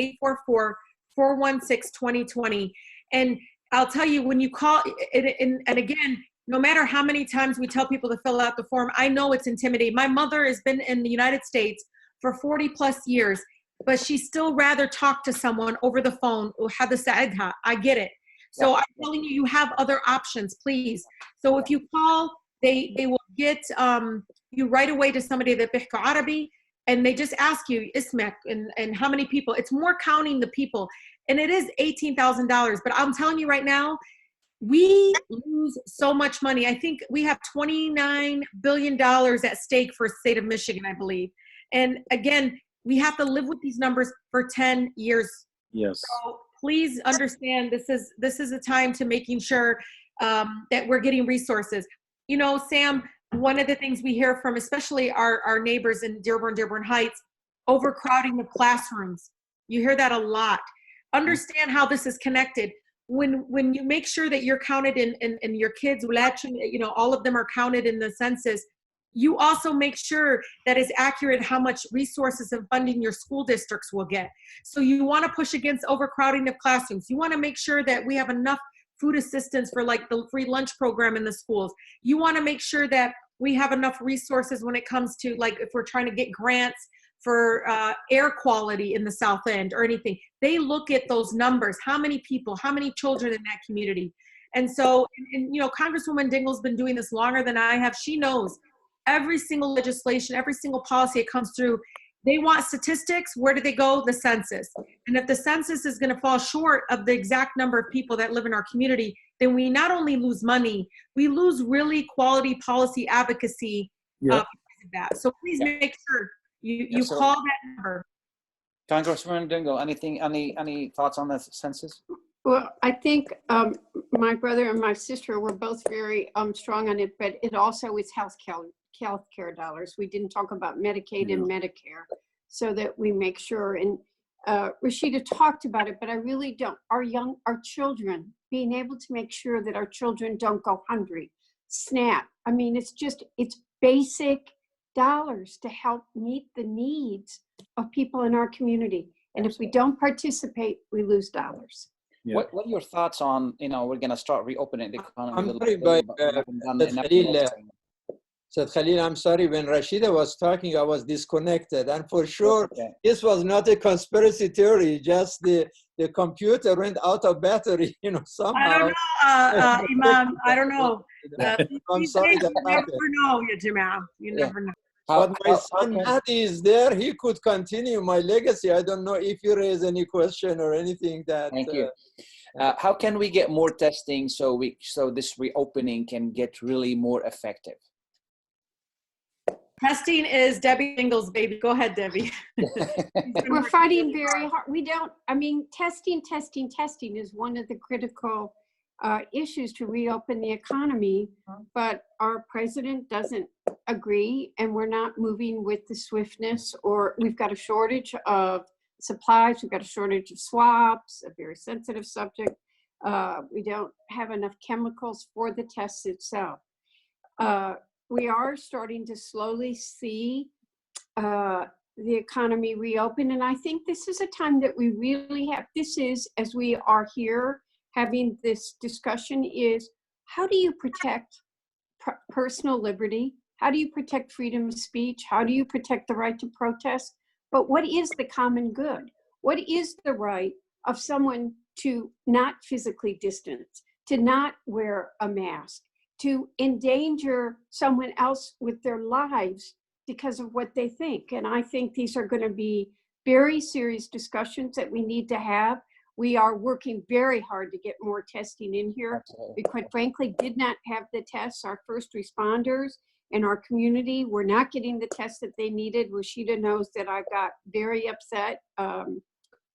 844-416-2020. And I'll tell you, when you call, and again, no matter how many times we tell people to fill out the form, I know it's intimidating. My mother has been in the United States for 40 plus years, but she still rather talk to someone over the phone. I get it. So I'm telling you, you have other options, please. So if you call, they will get you right away to somebody that bihka Arabi, and they just ask you, Ismek, and how many people. It's more counting the people. And it is $18,000, but I'm telling you right now, we lose so much money. I think we have $29 billion at stake for the state of Michigan, I believe. And again, we have to live with these numbers for 10 years. Yes. So please understand, this is a time to making sure that we're getting resources. you know, Sam, one of the things we hear from especially our neighbors in Dearborn Heights, overcrowding of classrooms. You hear that a lot. Understand how this is connected. When you make sure that you're counted in your kids, you know, all of them are counted in the census, you also make sure that it's accurate how much resources and funding your school districts will get. So you want to push against overcrowding of classrooms. You want to make sure that we have enough food assistance for like the free lunch program in the schools. You want to make sure that we have enough resources when it comes to, like, if we're trying to get grants for air quality in the South End or anything. They look at those numbers, how many people, how many children in that community. And so, and, you know, Congresswoman Dingell's been doing this longer than I have. She knows every single legislation, every single policy that comes through, they want statistics. Where do they go? The census. And if the census is going to fall short of the exact number of people that live in our community, then we not only lose money, we lose really quality policy advocacy because of that. So please make sure you call that number. Congresswoman Dingell, any thoughts on the census? Well, I think my brother and my sister were both very strong on it, but it also is health care dollars. We didn't talk about Medicaid and Medicare, so that we make sure. And Rashida talked about it, but I really don't. Our children, being able to make sure that our children don't go hungry. SNAP. I mean, it's basic dollars to help meet the needs of people in our community. And if we don't participate, we lose dollars. Yeah. What are your thoughts on, you know, we're going to start reopening the economy a little bit. Khalil, I'm sorry, when Rashida was talking, I was disconnected. And for sure, this was not a conspiracy theory, just the computer went out of battery, you know, somehow. I don't know, Imam, I don't know. I'm sorry that you never know, Imam. You never know. But my son Mahdi is there. He could continue my legacy. I don't know if you raise any question or anything that. Thank you. How can we get more testing so this reopening can get really more effective? Testing is Debbie Dingell's baby. Go ahead, Debbie. We're fighting very hard. Testing is one of the critical issues to reopen the economy, but our president doesn't agree, and we're not moving with the swiftness, or we've got a shortage of supplies, we've got a shortage of swabs, a very sensitive subject. We don't have enough chemicals for the tests itself. We are starting to slowly see the economy reopen, and I think this is a time that we really have, as we are here having this discussion, is how do you protect personal liberty? How do you protect freedom of speech? How do you protect the right to protest? But what is the common good? What is the right of someone to not physically distance, to not wear a mask, to endanger someone else with their lives because of what they think? And I think these are going to be very serious discussions that we need to have. We are working very hard to get more testing in here. We quite frankly did not have the tests. Our first responders in our community were not getting the tests that they needed. Rashida knows that I got very upset. The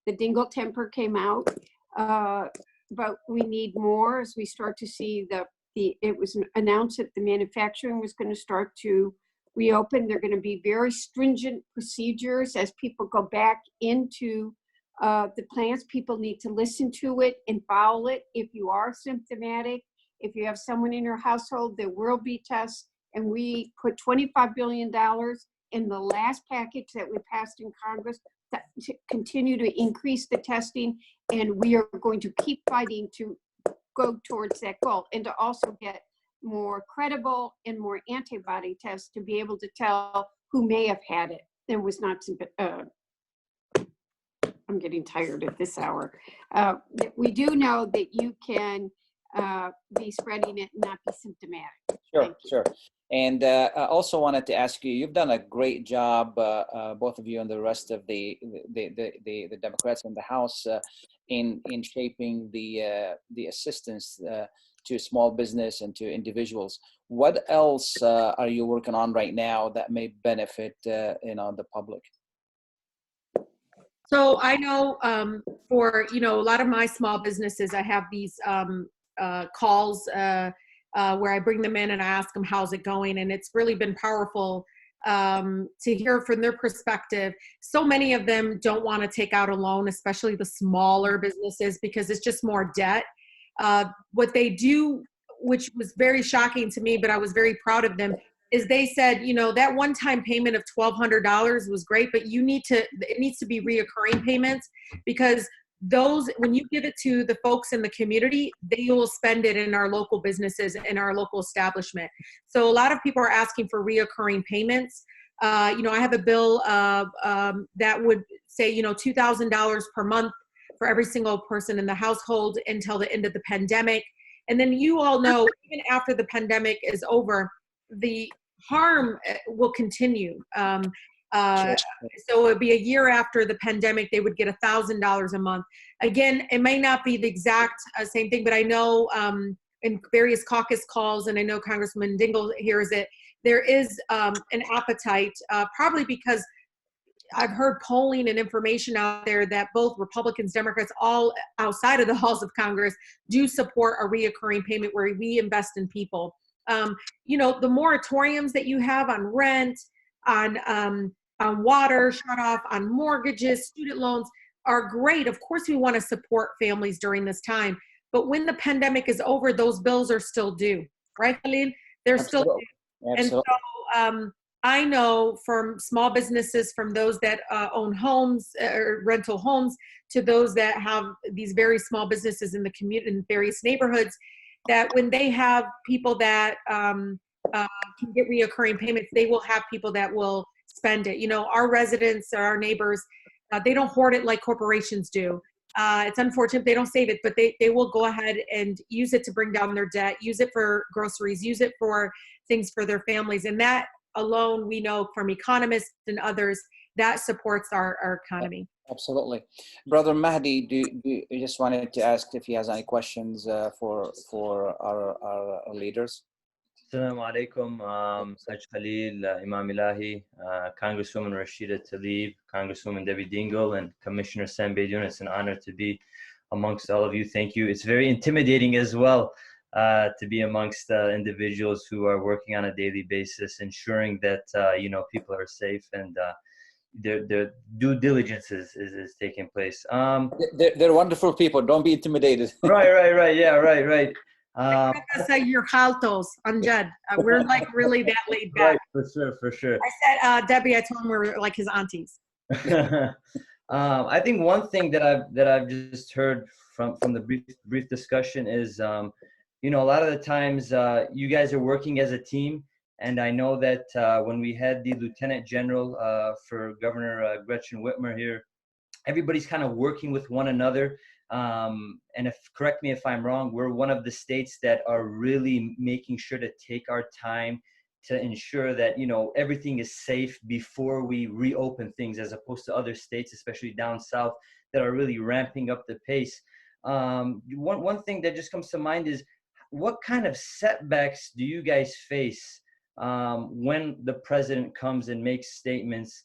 Dingell temper came out, but we need more as we start to see it was announced that the manufacturing was going to start to reopen. They're going to be very stringent procedures as people go back into the plants. People need to listen to it and follow it. If you are symptomatic, if you have someone in your household, there will be tests. And we put $25 billion in the last package that we passed in Congress to continue to increase the testing. And we are going to keep fighting to go towards that goal, and to also get more credible and more antibody tests to be able to tell who may have had it and was not. I'm getting tired at this hour. We do know that you can be spreading it and not be symptomatic. Sure. And I also wanted to ask you, you've done a great job, both of you and the rest of the Democrats in the House, in shaping the assistance to small business and to individuals. What else are you working on right now that may benefit the public? So I know for a lot of my small businesses, I have these calls where I bring them in and I ask them, how's it going? And it's really been powerful to hear from their perspective. So many of them don't want to take out a loan, especially the smaller businesses, because it's just more debt. What they do, which was very shocking to me, but I was very proud of them, is they said, you know, that one-time payment of $1,200 was great, but it needs to be reoccurring payments, because those, when you give it to the folks in the community, they will spend it in our local businesses, in our local establishment. So a lot of people are asking for reoccurring payments. You know, I have a bill that would say, you know, $2,000 per month for every single person in the household until the end of the pandemic. And then you all know, even after the pandemic is over, the harm will continue. So it'd be a year after the pandemic, they would get $1,000 a month. Again, it may not be the exact same thing, but I know in various caucus calls, and I know Congressman Dingell hears it, there is an appetite, probably because I've heard polling and information out there that both Republicans, Democrats, all outside of the halls of Congress do support a reoccurring payment where we invest in people. You know, the moratoriums that you have on rent, on water shut off, on mortgages, student loans are great. Of course, we want to support families during this time, but when the pandemic is over, those bills are still due, right, Khalil? They're still due. Absolutely. And so I know from small businesses, from those that own homes or rental homes, to those that have these very small businesses in the community, in various neighborhoods, that when they have people that can get reoccurring payments, they will have people that will spend it. You know, our residents or our neighbors, they don't hoard it like corporations do. It's unfortunate they don't save it, but they will go ahead and use it to bring down their debt, use it for groceries, use it for things for their families. And that alone, we know from economists and others, that supports our economy. Absolutely. Brother Mahdi, I just wanted to ask if he has any questions for our leaders. Assalamu alaikum, Haj Khalil, Imam Elahi, Congresswoman Rashida Tlaib, Congresswoman Debbie Dingell, and Commissioner Sam Beydoun. It's an honor to be amongst all of you. Thank you. It's very intimidating as well to be amongst individuals who are working on a daily basis, ensuring that you know, people are safe and their due diligence is taking place. They're wonderful people. Don't be intimidated. Right. Yeah, right. Your haltos, Anjad. We're like really that laid back. Right, for sure. I said, Debbie, I told him we're like his aunties. I think one thing that I've just heard from the brief discussion is, you know, a lot of the times you guys are working as a team, and I know that when we had the Lieutenant General for Governor Gretchen Whitmer here, everybody's kind of working with one another. And correct me if I'm wrong, we're one of the states that are really making sure to take our time to ensure that, you know, everything is safe before we reopen things, as opposed to other states, especially down south, that are really ramping up the pace. One thing that just comes to mind is, what kind of setbacks do you guys face when the president comes and makes statements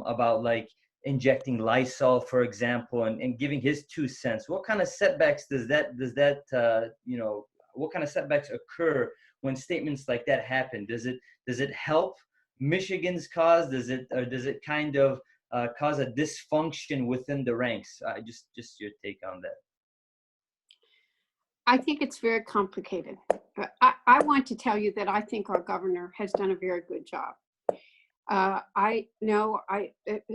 about, like, injecting Lysol, for example, and giving his 2 cents? What kind of setbacks does that you know, what kind of setbacks occur when statements like that happen? Does it help Michigan's cause? Does it kind of cause a dysfunction within the ranks? Just your take on that. I think it's very complicated. I want to tell you that I think our governor has done a very good job. I know,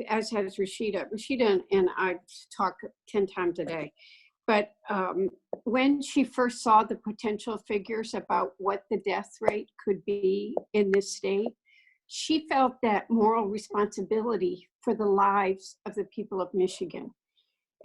as has Rashida. Rashida and I talk 10 times a day. But when she first saw the potential figures about what the death rate could be in this state, she felt that moral responsibility for the lives of the people of Michigan.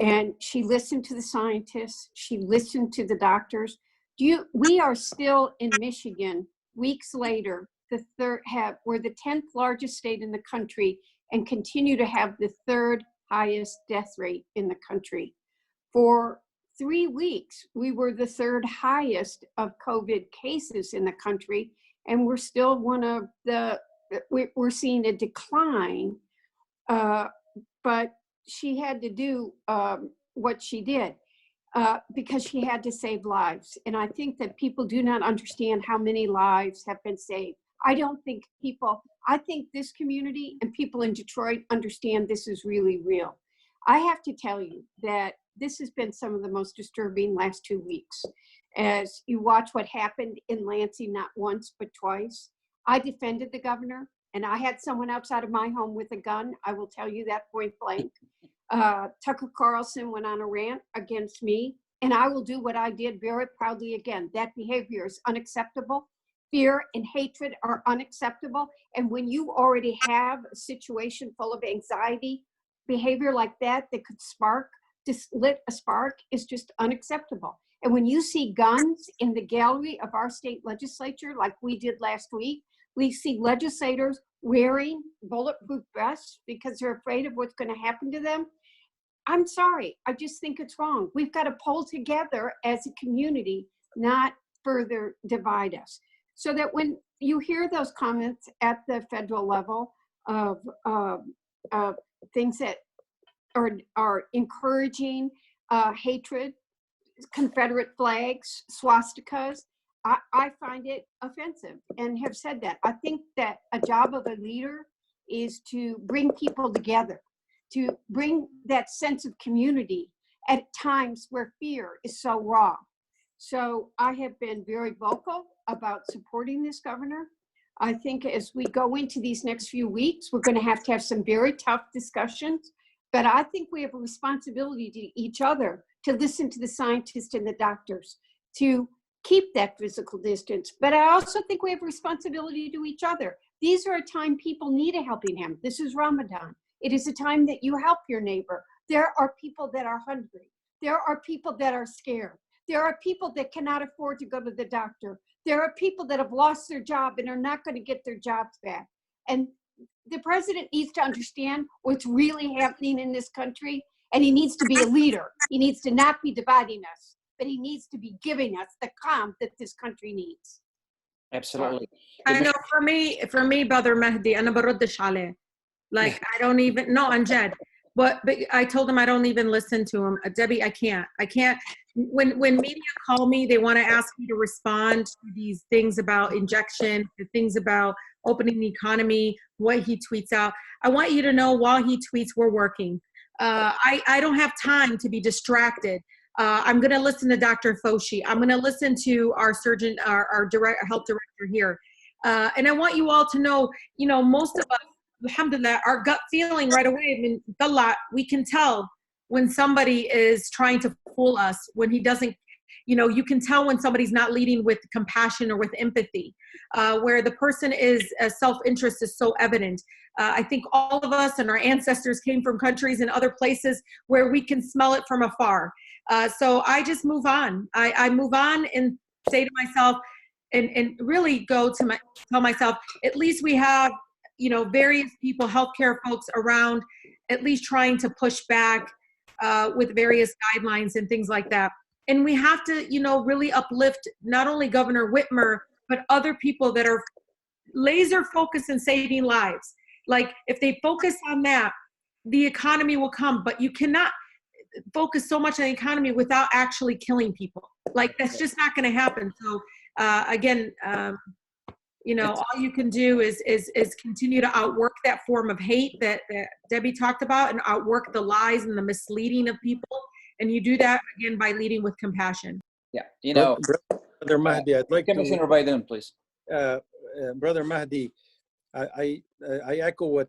And she listened to the scientists, she listened to the doctors. We are still in Michigan, weeks later, we're the 10th largest state in the country and continue to have the 3rd highest death rate in the country. For 3 weeks, we were the 3rd highest of COVID cases in the country, and we're still we're seeing a decline, but she had to do what she did. because she had to save lives. And I think that people do not understand how many lives have been saved. I think this community and people in Detroit understand this is really real. I have to tell you that this has been some of the most disturbing last 2 weeks. As you watch what happened in Lansing, not once, but twice. I defended the governor, and I had someone outside of my home with a gun. I will tell you that point blank. Tucker Carlson went on a rant against me, and I will do what I did very proudly again. That behavior is unacceptable. Fear and hatred are unacceptable. And when you already have a situation full of anxiety, behavior like that could lit a spark is just unacceptable. And when you see guns in the gallery of our state legislature, like we did last week, we see legislators wearing bulletproof vests because they're afraid of what's going to happen to them. I'm sorry, I just think it's wrong. We've got to pull together as a community, not further divide us. So that when you hear those comments at the federal level of things that are encouraging hatred, Confederate flags, swastikas, I find it offensive and have said that. I think that a job of a leader is to bring people together, to bring that sense of community at times where fear is so raw. So I have been very vocal about supporting this governor. I think as we go into these next few weeks, we're going to have some very tough discussions, but I think we have a responsibility to each other to listen to the scientists and the doctors, to keep that physical distance. But I also think we have a responsibility to each other. These are a time people need a helping hand. This is Ramadan. It is a time that you help your neighbor. There are people that are hungry. There are people that are scared. There are people that cannot afford to go to the doctor. There are people that have lost their job and are not going to get their jobs back. And the president needs to understand what's really happening in this country, and he needs to be a leader. He needs to not be dividing us, but he needs to be giving us the calm that this country needs. Absolutely. I know for me, Brother Mahdi, أنا بردش عليه. Like, I don't even, no, I'm Jed. But I told him I don't even listen to him. Debbie, I can't. When media call me, they want to ask me to respond to these things about injection, the things about opening the economy, what he tweets out. I want you to know while he tweets, we're working. I don't have time to be distracted. I'm going to listen to Dr. Foshi. I'm going to listen to our surgeon, our health director here. And I want you all to know, most of us, alhamdulillah, our gut feeling right away, I mean, we can tell when somebody is trying to fool us, when he doesn't, you can tell when somebody's not leading with compassion or with empathy, where the person is, self-interest is so evident. I think all of us and our ancestors came from countries and other places where we can smell it from afar. So I just move on. I move on and say to myself, and really tell myself, at least we have, various people, healthcare folks around, at least trying to push back with various guidelines and things like that. And we have to, really uplift not only Governor Whitmer, but other people that are laser focused in saving lives. Like, if they focus on that, the economy will come. But you cannot focus so much on the economy without actually killing people. Like, that's just not going to happen. So again, all you can do is continue to outwork that form of hate that Debbie talked about, and outwork the lies and the misleading of people. And you do that, again, by leading with compassion. Yeah, Brother Mahdi, I'd like Commissioner Beydoun, please. Brother Mahdi, I echo what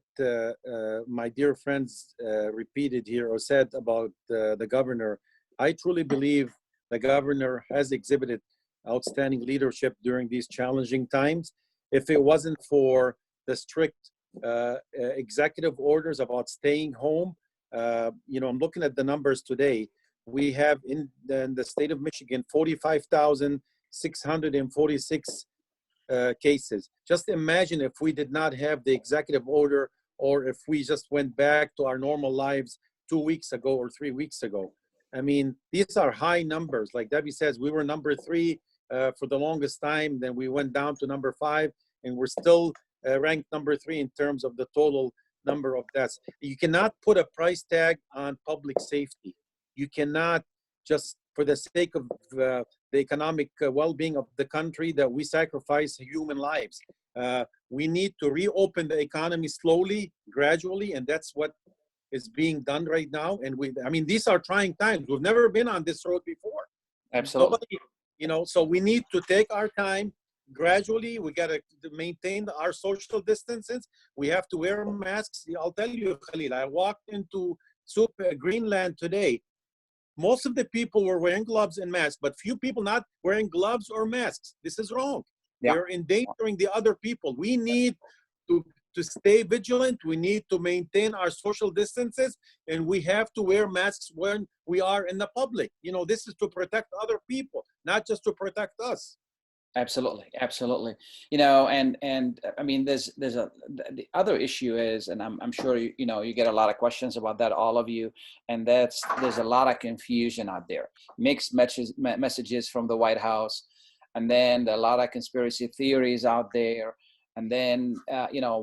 my dear friends repeated here or said about the governor. I truly believe the governor has exhibited outstanding leadership during these challenging times. If it wasn't for the strict executive orders about staying home, I'm looking at the numbers today. We have in the state of Michigan 45,646 cases. Just imagine if we did not have the executive order, or if we just went back to our normal lives 2 weeks ago or 3 weeks ago. I mean, these are high numbers. Like Debbie says, we were number 3 for the longest time. Then we went down to number 5, and we're still ranked number 3 in terms of the total number of deaths. You cannot put a price tag on public safety. You cannot just for the sake of the economic well-being of the country, that we sacrifice human lives. We need to reopen the economy slowly, gradually, and that's what is being done right now. And I mean, these are trying times. We've never been on this road before. Absolutely. Nobody, so we need to take our time gradually. We got to maintain our social distances. We have to wear masks. I'll tell you, Khalil, I walked into Greenland today. Most of the people were wearing gloves and masks, but few people not wearing gloves or masks. This is wrong. Yeah. We're endangering the other people. We need to stay vigilant. We need to maintain our social distances, and we have to wear masks when we are in the public. This is to protect other people, not just to protect us. Absolutely, absolutely. And I mean, the other issue is, and I'm sure you get a lot of questions about that, all of you, and there's a lot of confusion out there, mixed messages from the White House, and then a lot of conspiracy theories out there. And then,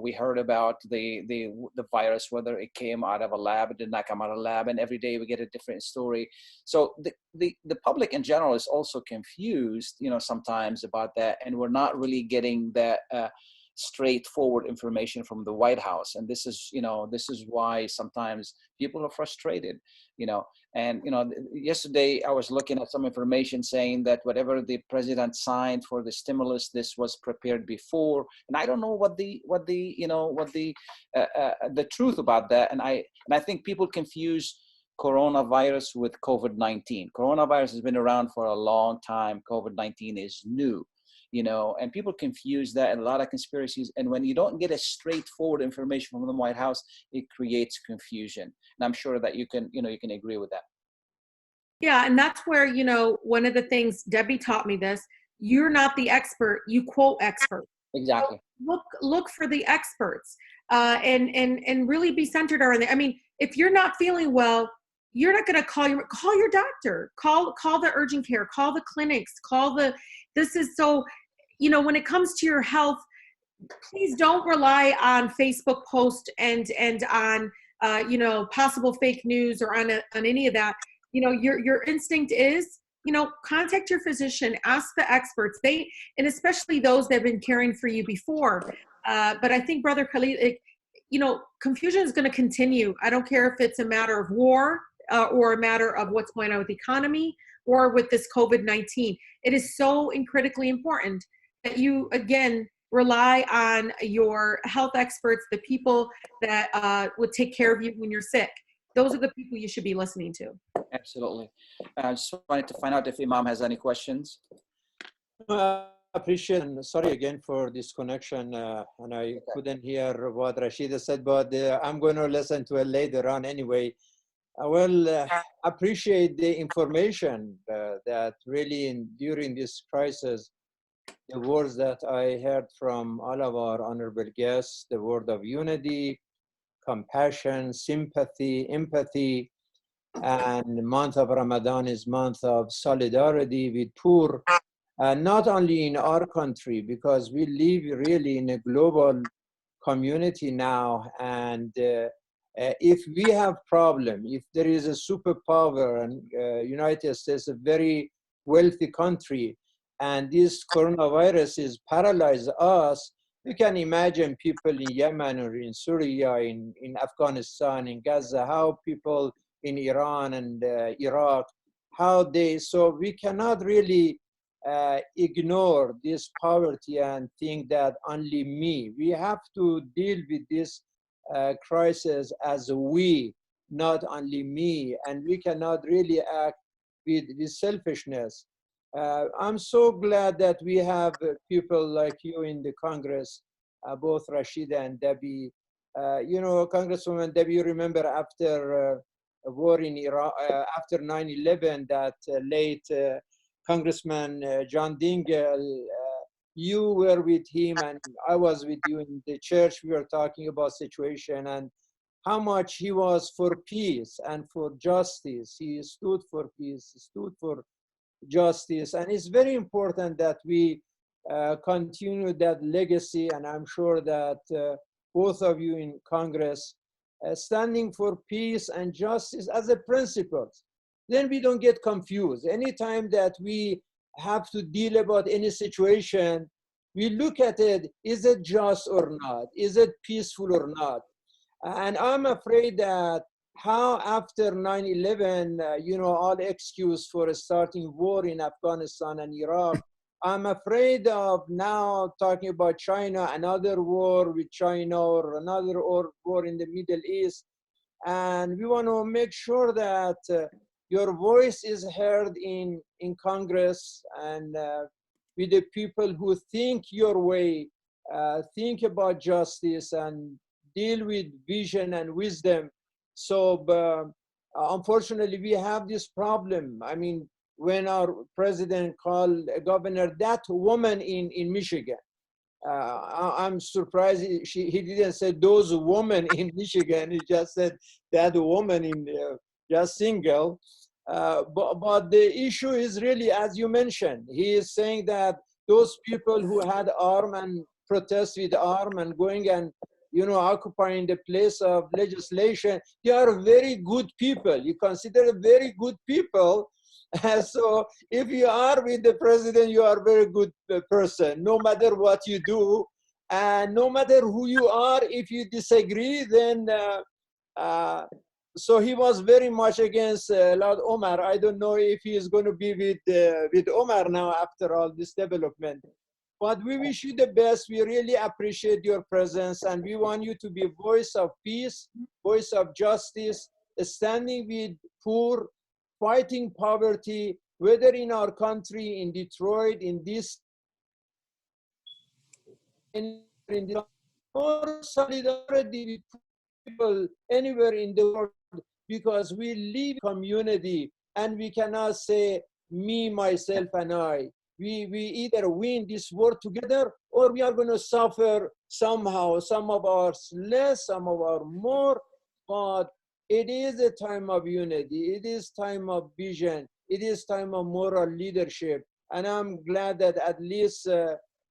we heard about the virus, whether it came out of a lab, it did not come out of a lab, and every day we get a different story. So the public in general is also confused, sometimes about that, and we're not really getting that straightforward information from the White House. And this is why sometimes people are frustrated, And, yesterday I was looking at some information saying that whatever the president signed for the stimulus, this was prepared before. And I don't know what the truth about that. And I think people confuse coronavirus with COVID-19. Coronavirus has been around for a long time. COVID-19 is new. And people confuse that, and a lot of conspiracies. And when you don't get a straightforward information from the White House, it creates confusion. And I'm sure that you can agree with that. Yeah, and that's where, one of the things, Debbie taught me this, you're not the expert, you quote experts. Exactly. So look for the experts and really be centered around it. I mean, if you're not feeling well, you're not going to call your doctor, call the urgent care, call the clinics, this is so, when it comes to your health, please don't rely on Facebook posts and on, possible fake news or on any of that. Your instinct is, contact your physician, ask the experts, and especially those that have been caring for you before. But I think, Brother Khalil, confusion is going to continue. I don't care if it's a matter of war or a matter of what's going on with the economy or with this COVID-19. It is so critically important that you, again, rely on your health experts, the people that would take care of you when you're sick. Those are the people you should be listening to. Absolutely. I just wanted to find out if Imam has any questions. Appreciate, and sorry again for this connection, and I couldn't hear what Rashida said, but I'm going to listen to it later on anyway. I will appreciate the information that really during this crisis, the words that I heard from all of our honorable guests, the word of unity, compassion, sympathy, empathy, and the month of Ramadan is month of solidarity with poor, not only in our country, because we live really in a global community now, and if we have problem, if there is a superpower, and United States, a very wealthy country, and this coronavirus is paralyzed us, you can imagine people in Yemen or in Syria, in Afghanistan, in Gaza, how people in Iran and Iraq, so we cannot really ignore this poverty and think that only me. We have to deal with this crisis as we, not only me, and we cannot really act with selfishness. I'm so glad that we have people like you in the Congress, both Rashida and Debbie. Congresswoman Debbie, you remember after a war in Iraq, after 9/11, that late Congressman John Dingell, you were with him and I was with you in the church. We were talking about situation and how much he was for peace and for justice. He stood for peace, stood for justice. And it's very important that we continue that legacy. And I'm sure that both of you in Congress standing for peace and justice as a principle. then we don't get confused. Anytime that we have to deal about any situation, we look at it, is it just or not? Is it peaceful or not? And I'm afraid that how after 9/11, you know, all excuse for starting war in Afghanistan and Iraq, I'm afraid of now talking about China, another war with China or another war in the Middle East. And we want to make sure that your voice is heard in Congress and with the people who think your way, think about justice and deal with vision and wisdom. So unfortunately, we have this problem. I mean, when our president called a governor that woman in Michigan, I'm surprised he didn't say those women in Michigan. He just said that woman in just Dingell. But the issue is really, as you mentioned, he is saying that those people who had arm and protest with arm and going and, you know, occupying the place of legislation, they are very good people. You consider very good people. So if you are with the president, you are a very good person, no matter what you do. And no matter who you are, if you disagree, then so he was very much against Lord Omar. I don't know if he is going to be with Omar now after all this development. But we wish you the best. We really appreciate your presence, and we want you to be a voice of peace, voice of justice, standing with poor, fighting poverty, whether in our country, in Detroit, in this, in more solidarity with people anywhere in the world, because we live in community and we cannot say me, myself, and I. We either win this war together or we are going to suffer somehow, some of ours less, some of our more, but it is a time of unity. It is time of vision. It is time of moral leadership. And I'm glad that at least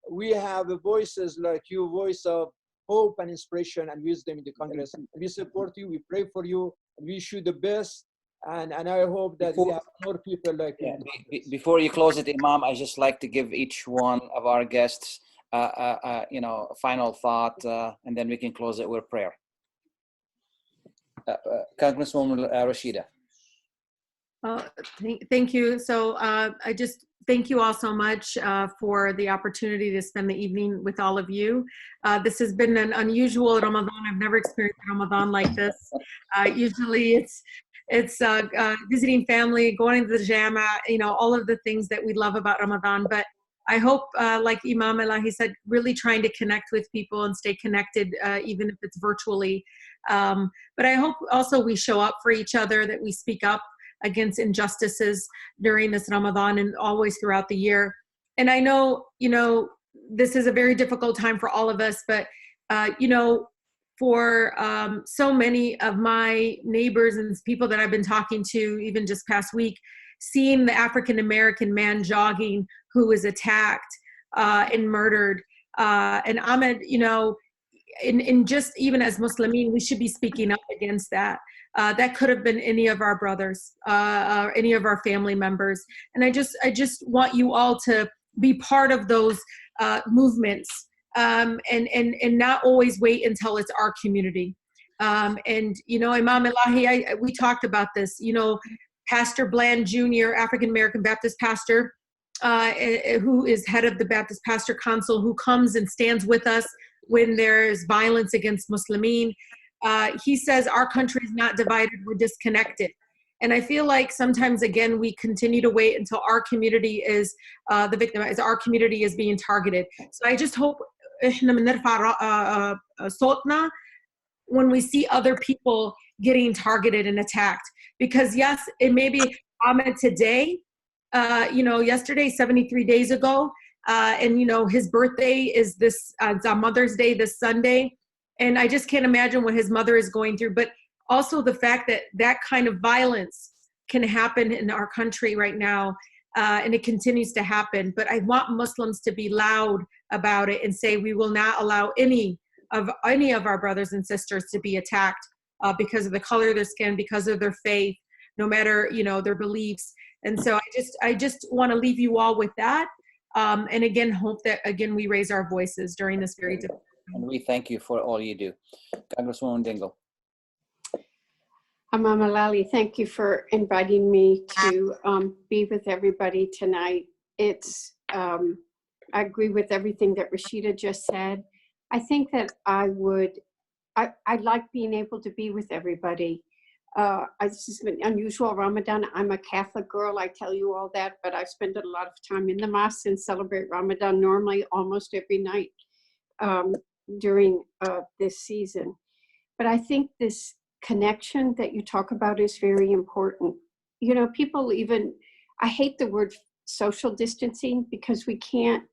we have voices like you, voice of hope and inspiration and wisdom in the Congress. We support you, we pray for you, we wish you the best. And I hope that we have more people like you. Before you close it, Imam, I just like to give each one of our guests, you know, a final thought, and then we can close it with prayer. Congresswoman Rashida. Thank you. So I just thank you all so much for the opportunity to spend the evening with all of you. This has been an unusual Ramadan. I've never experienced Ramadan like this. Usually it's visiting family, going to the jama, you know, all of the things that we love about Ramadan. But I hope, like Imam Elahi said, really trying to connect with people and stay connected, even if it's virtually. But I hope also we show up for each other, that we speak up against injustices during this Ramadan and always throughout the year. And I know, you know, this is a very difficult time for all of us, but, you know, for so many of my neighbors and people that I've been talking to, even just past week, seeing the African-American man jogging who was attacked and murdered. And Ahmed, you know, in just even as Muslimin, we should be speaking up against that. That could have been any of our brothers, any of our family members. And I just want you all to be part of those movements, and not always wait until it's our community. And, you know, Imam Elahi, we talked about this, you know, Pastor Bland Jr., African-American Baptist pastor, who is head of the Baptist Pastor Council, who comes and stands with us when there's violence against Muslimin. He says our country is not divided, we're disconnected. And I feel like sometimes, again, we continue to wait until our community is the victim, as our community is being targeted. So I just hope when we see other people getting targeted and attacked. Because yes, it may be Ahmed today, you know, yesterday, 73 days ago, and you know, his birthday is this, it's on Mother's Day this Sunday. And I just can't imagine what his mother is going through, but also the fact that that kind of violence can happen in our country right now, and it continues to happen. But I want Muslims to be loud about it and say we will not allow any of our brothers and sisters to be attacked because of the color of their skin, because of their faith, no matter, you know, their beliefs. And so I just want to leave you all with that. And again, hope that, again, we raise our voices during this very difficult time. And we thank you for all you do. Congresswoman Dingell. Imam Elahi, thank you for inviting me to be with everybody tonight. It's, I agree with everything that Rashida just said. I think that I like being able to be with everybody. This has been unusual Ramadan. I'm a Catholic girl, I tell you all that, but I spend a lot of time in the mosque and celebrate Ramadan normally almost every night during this season. But I think this connection that you talk about is very important. You know, people even, I hate the word social distancing because we can't,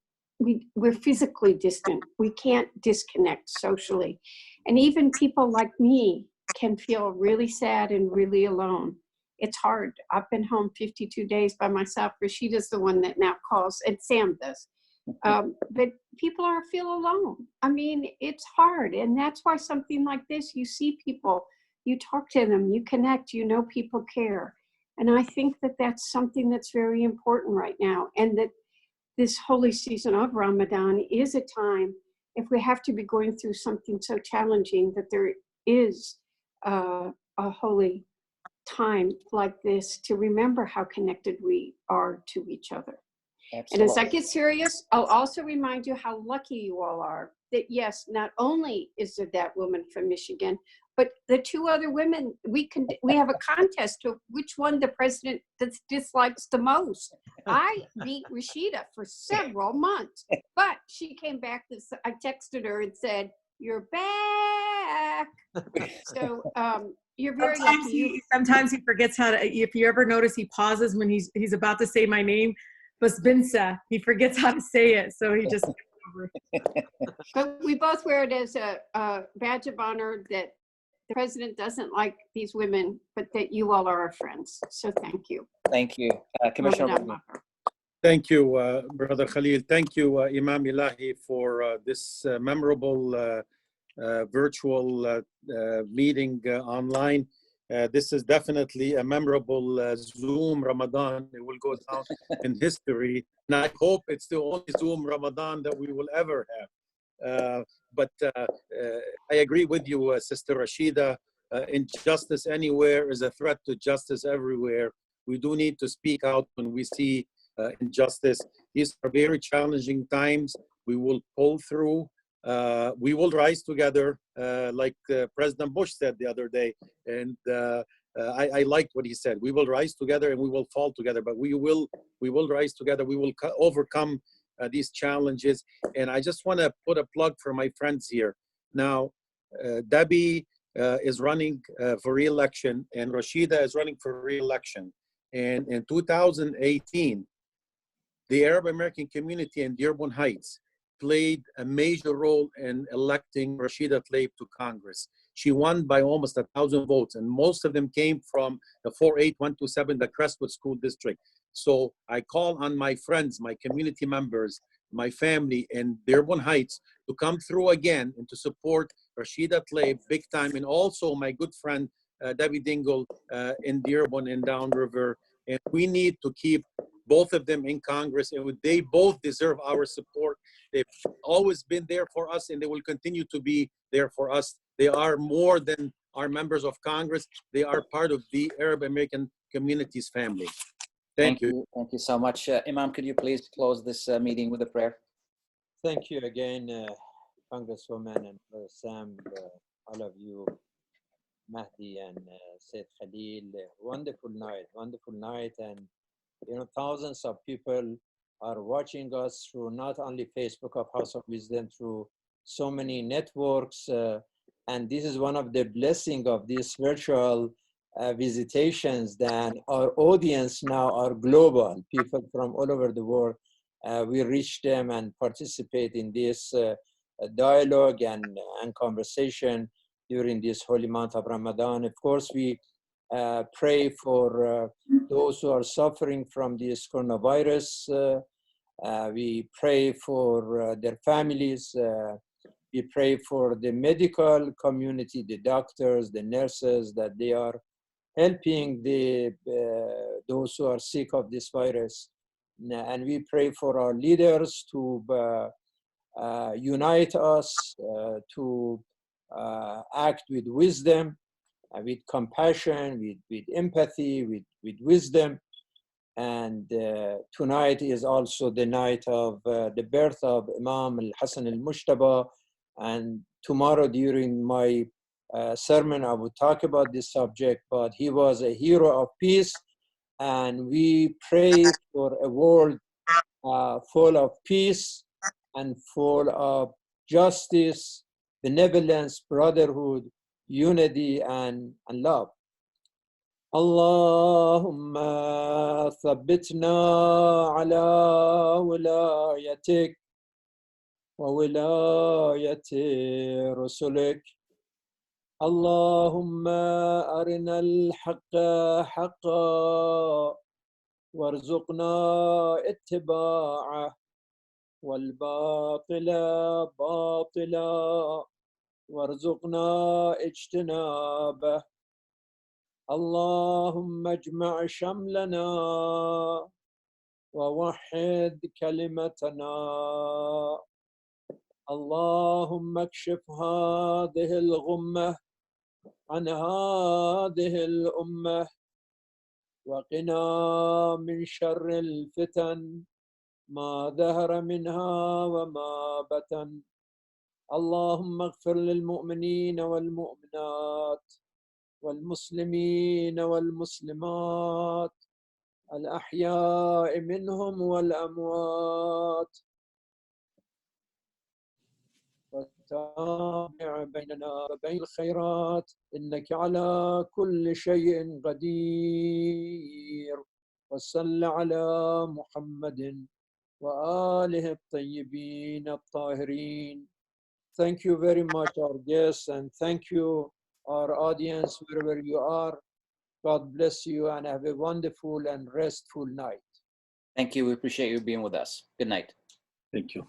we're physically distant. We can't disconnect socially. And even people like me can feel really sad and really alone. It's hard. I've been home 52 days by myself. Rashida's the one that now calls, and Sam does. But people feel alone. I mean, it's hard. And that's why something like this, you see people, you talk to them, you connect, you know people care. And I think that that's something that's very important right now. And that this holy season of Ramadan is a time, if we have to be going through something so challenging, that there is a holy time like this to remember how connected we are to each other. Absolutely. And as I get serious, I'll also remind you how lucky you all are that, yes, not only is there that woman from Michigan, but the two other women, we have a contest to which one the president dislikes the most. I beat Rashida for several months, but she came back. I texted her and said, "You're back." So you're very lucky. Sometimes he forgets how to. If you ever notice, he pauses when he's about to say my name. Basbinsa, he forgets how to say it, so he just. But we both wear it as a badge of honor that the president doesn't like these women, but that you all are our friends. So thank you. Thank you, Commissioner. Thank you, Brother Khalil. Thank you, Imam Elahi, for this memorable virtual meeting online. This is definitely a memorable Zoom Ramadan. It will go down in history. And I hope it's the only Zoom Ramadan that we will ever have. But I agree with you, Sister Rashida. Injustice anywhere is a threat to justice everywhere. We do need to speak out when we see injustice. These are very challenging times. We will pull through. We will rise together, like President Bush said the other day. And I liked what he said. We will rise together and we will fall together, but we will rise together. We will overcome these challenges. And I just want to put a plug for my friends here. Now, Debbie is running for re-election, and Rashida is running for re-election. And in 2018, the Arab American community in Dearborn Heights played a major role in electing Rashida Tlaib to Congress. She won by almost 1,000 votes, and most of them came from the 48127, the Crestwood School District. So I call on my friends, my community members, my family in Dearborn Heights to come through again and to support Rashida Tlaib big time, and also my good friend Debbie Dingell in Dearborn and Downriver. And we need to keep both of them in Congress, and they both deserve our support. They've always been there for us, and they will continue to be there for us. They are more than our members of Congress. They are part of the Arab American community's family. Thank you. Thank you so much. Imam, could you please close this meeting with a prayer? Thank you again, Congresswoman and Sam, all of you, Mahdi and Said Khalil. Wonderful night. And you know, thousands of people are watching us through not only Facebook of House of Wisdom, through so many networks. And this is one of the blessings of these virtual visitations, that our audience now are global. People from all over the world, we reach them and participate in this dialogue and conversation during this holy month of Ramadan. Of course, we pray for those who are suffering from this coronavirus. We pray for their families. We pray for the medical community, the doctors, the nurses, that they are helping those who are sick of this virus. And we pray for our leaders to unite us, to act with wisdom, with compassion, with empathy, with wisdom. And tonight is also the night of the birth of Imam al-Hasan al-Mujtaba. And tomorrow during my sermon, I will talk about this subject, but he was a hero of peace. And we pray for a world full of peace and full of justice, benevolence, brotherhood, unity, and love. اللهم ثبتنا على ولايتك وولاية رسلك. اللهم أرنا الحق حقا وارزقنا اتباعه والباطل باطلا وارزقنا اجتنابه. اللهم اجمع شملنا ووحد كلمتنا. اللهم اكشف هذه الغمة عن هذه الأمة وقنا من شر الفتن ما ظهر منها وما بطن. اللهم اغفر للمؤمنين والمؤمنات والمسلمين والمسلمات الأحياء منهم والأموات وتابع بيننا وبين الخيرات إنك على كل شيء قدير. وصل على محمد وآله الطيبين الطاهرين. Thank you very much, our guests, and thank you, our audience, wherever you are. God bless you and have a wonderful and restful night. Thank you. We appreciate you being with us. Good night. Thank you.